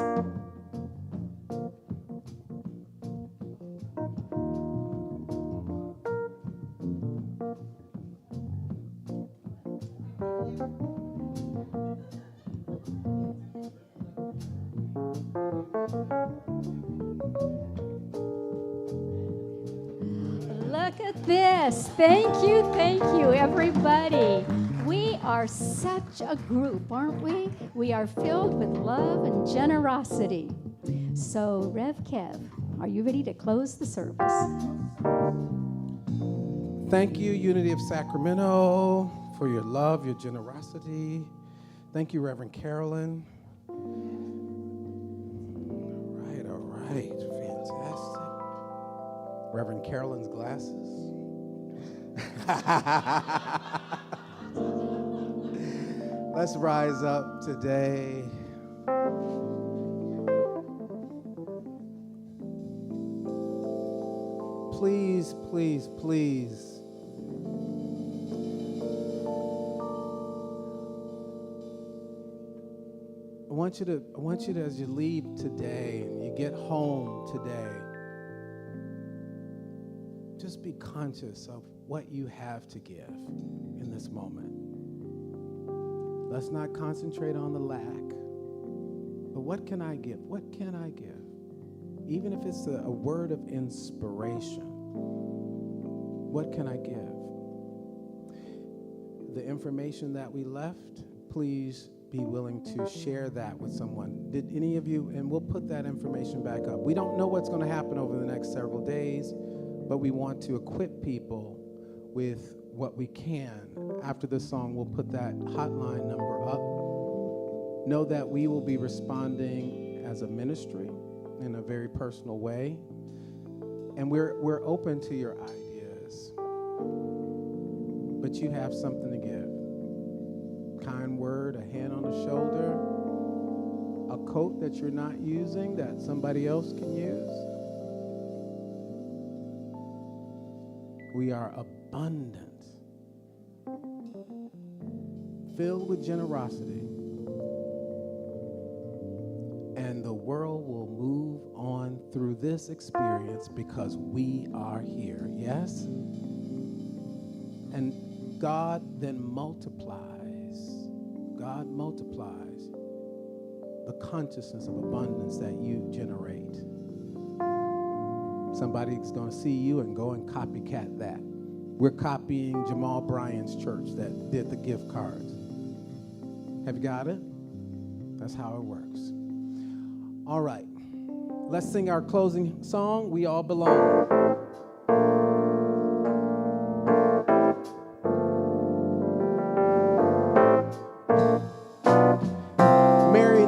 Look at this. Thank you, everybody. We are such a group, aren't we? We are filled with love and generosity. So, Rev Kev, are you ready to close the service? Thank you, Unity of Sacramento, for your love, your generosity. Thank you, Reverend Carolyn. All right. Fantastic. Reverend Carolyn's glasses. Let's rise up today. please, please, please. I want you to, as you leave today and you get home today, just be conscious of what you have to give in this moment. Let's not concentrate on the lack, but what can I give? What can I give? Even if it's a word of inspiration, what can I give? The information that we left, please be willing to share that with someone. Did any of you, and we'll put that information back up. We don't know what's going to happen over the next several days, but we want to equip people with what we can. After this song, we'll put that hotline number up. Know that we will be responding as a ministry in a very personal way, and we're open to your ideas, but you have something to give. Kind word, a hand on the shoulder, a coat that you're not using that somebody else can use. We are abundant, filled with generosity, and the world will move on through this experience because we are here, yes? And God then multiplies the consciousness of abundance that you generate. Somebody's going to see you and go and copycat that. We're copying Jamal Bryan's church that did the gift cards. Have you got it? That's how it works. All right. Let's sing our closing song, We All Belong.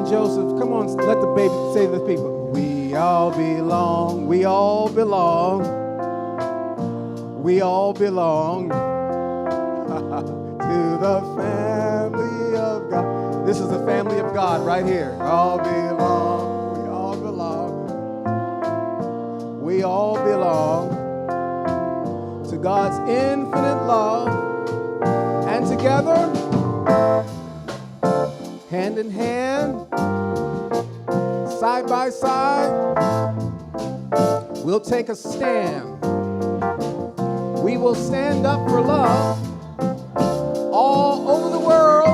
Joseph, come on, let the baby say to the people. We all belong, we all belong, we all belong to the family of God. This is the family of God right here. All belong, we all belong, we all belong to God's infinite love. And together, hand in hand, side by side, we'll take a stand. We will stand up for love all over the world.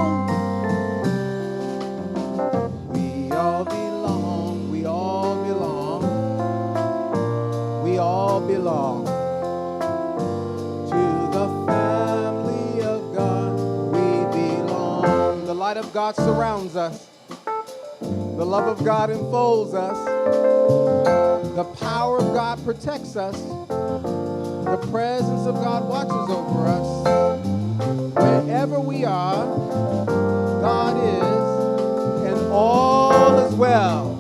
We all belong, we all belong, we all belong to the family of God. We belong. The light of God surrounds us. The love of God enfolds us. The power of God protects us. The presence of God watches over us. Wherever we are, God is, and all is well.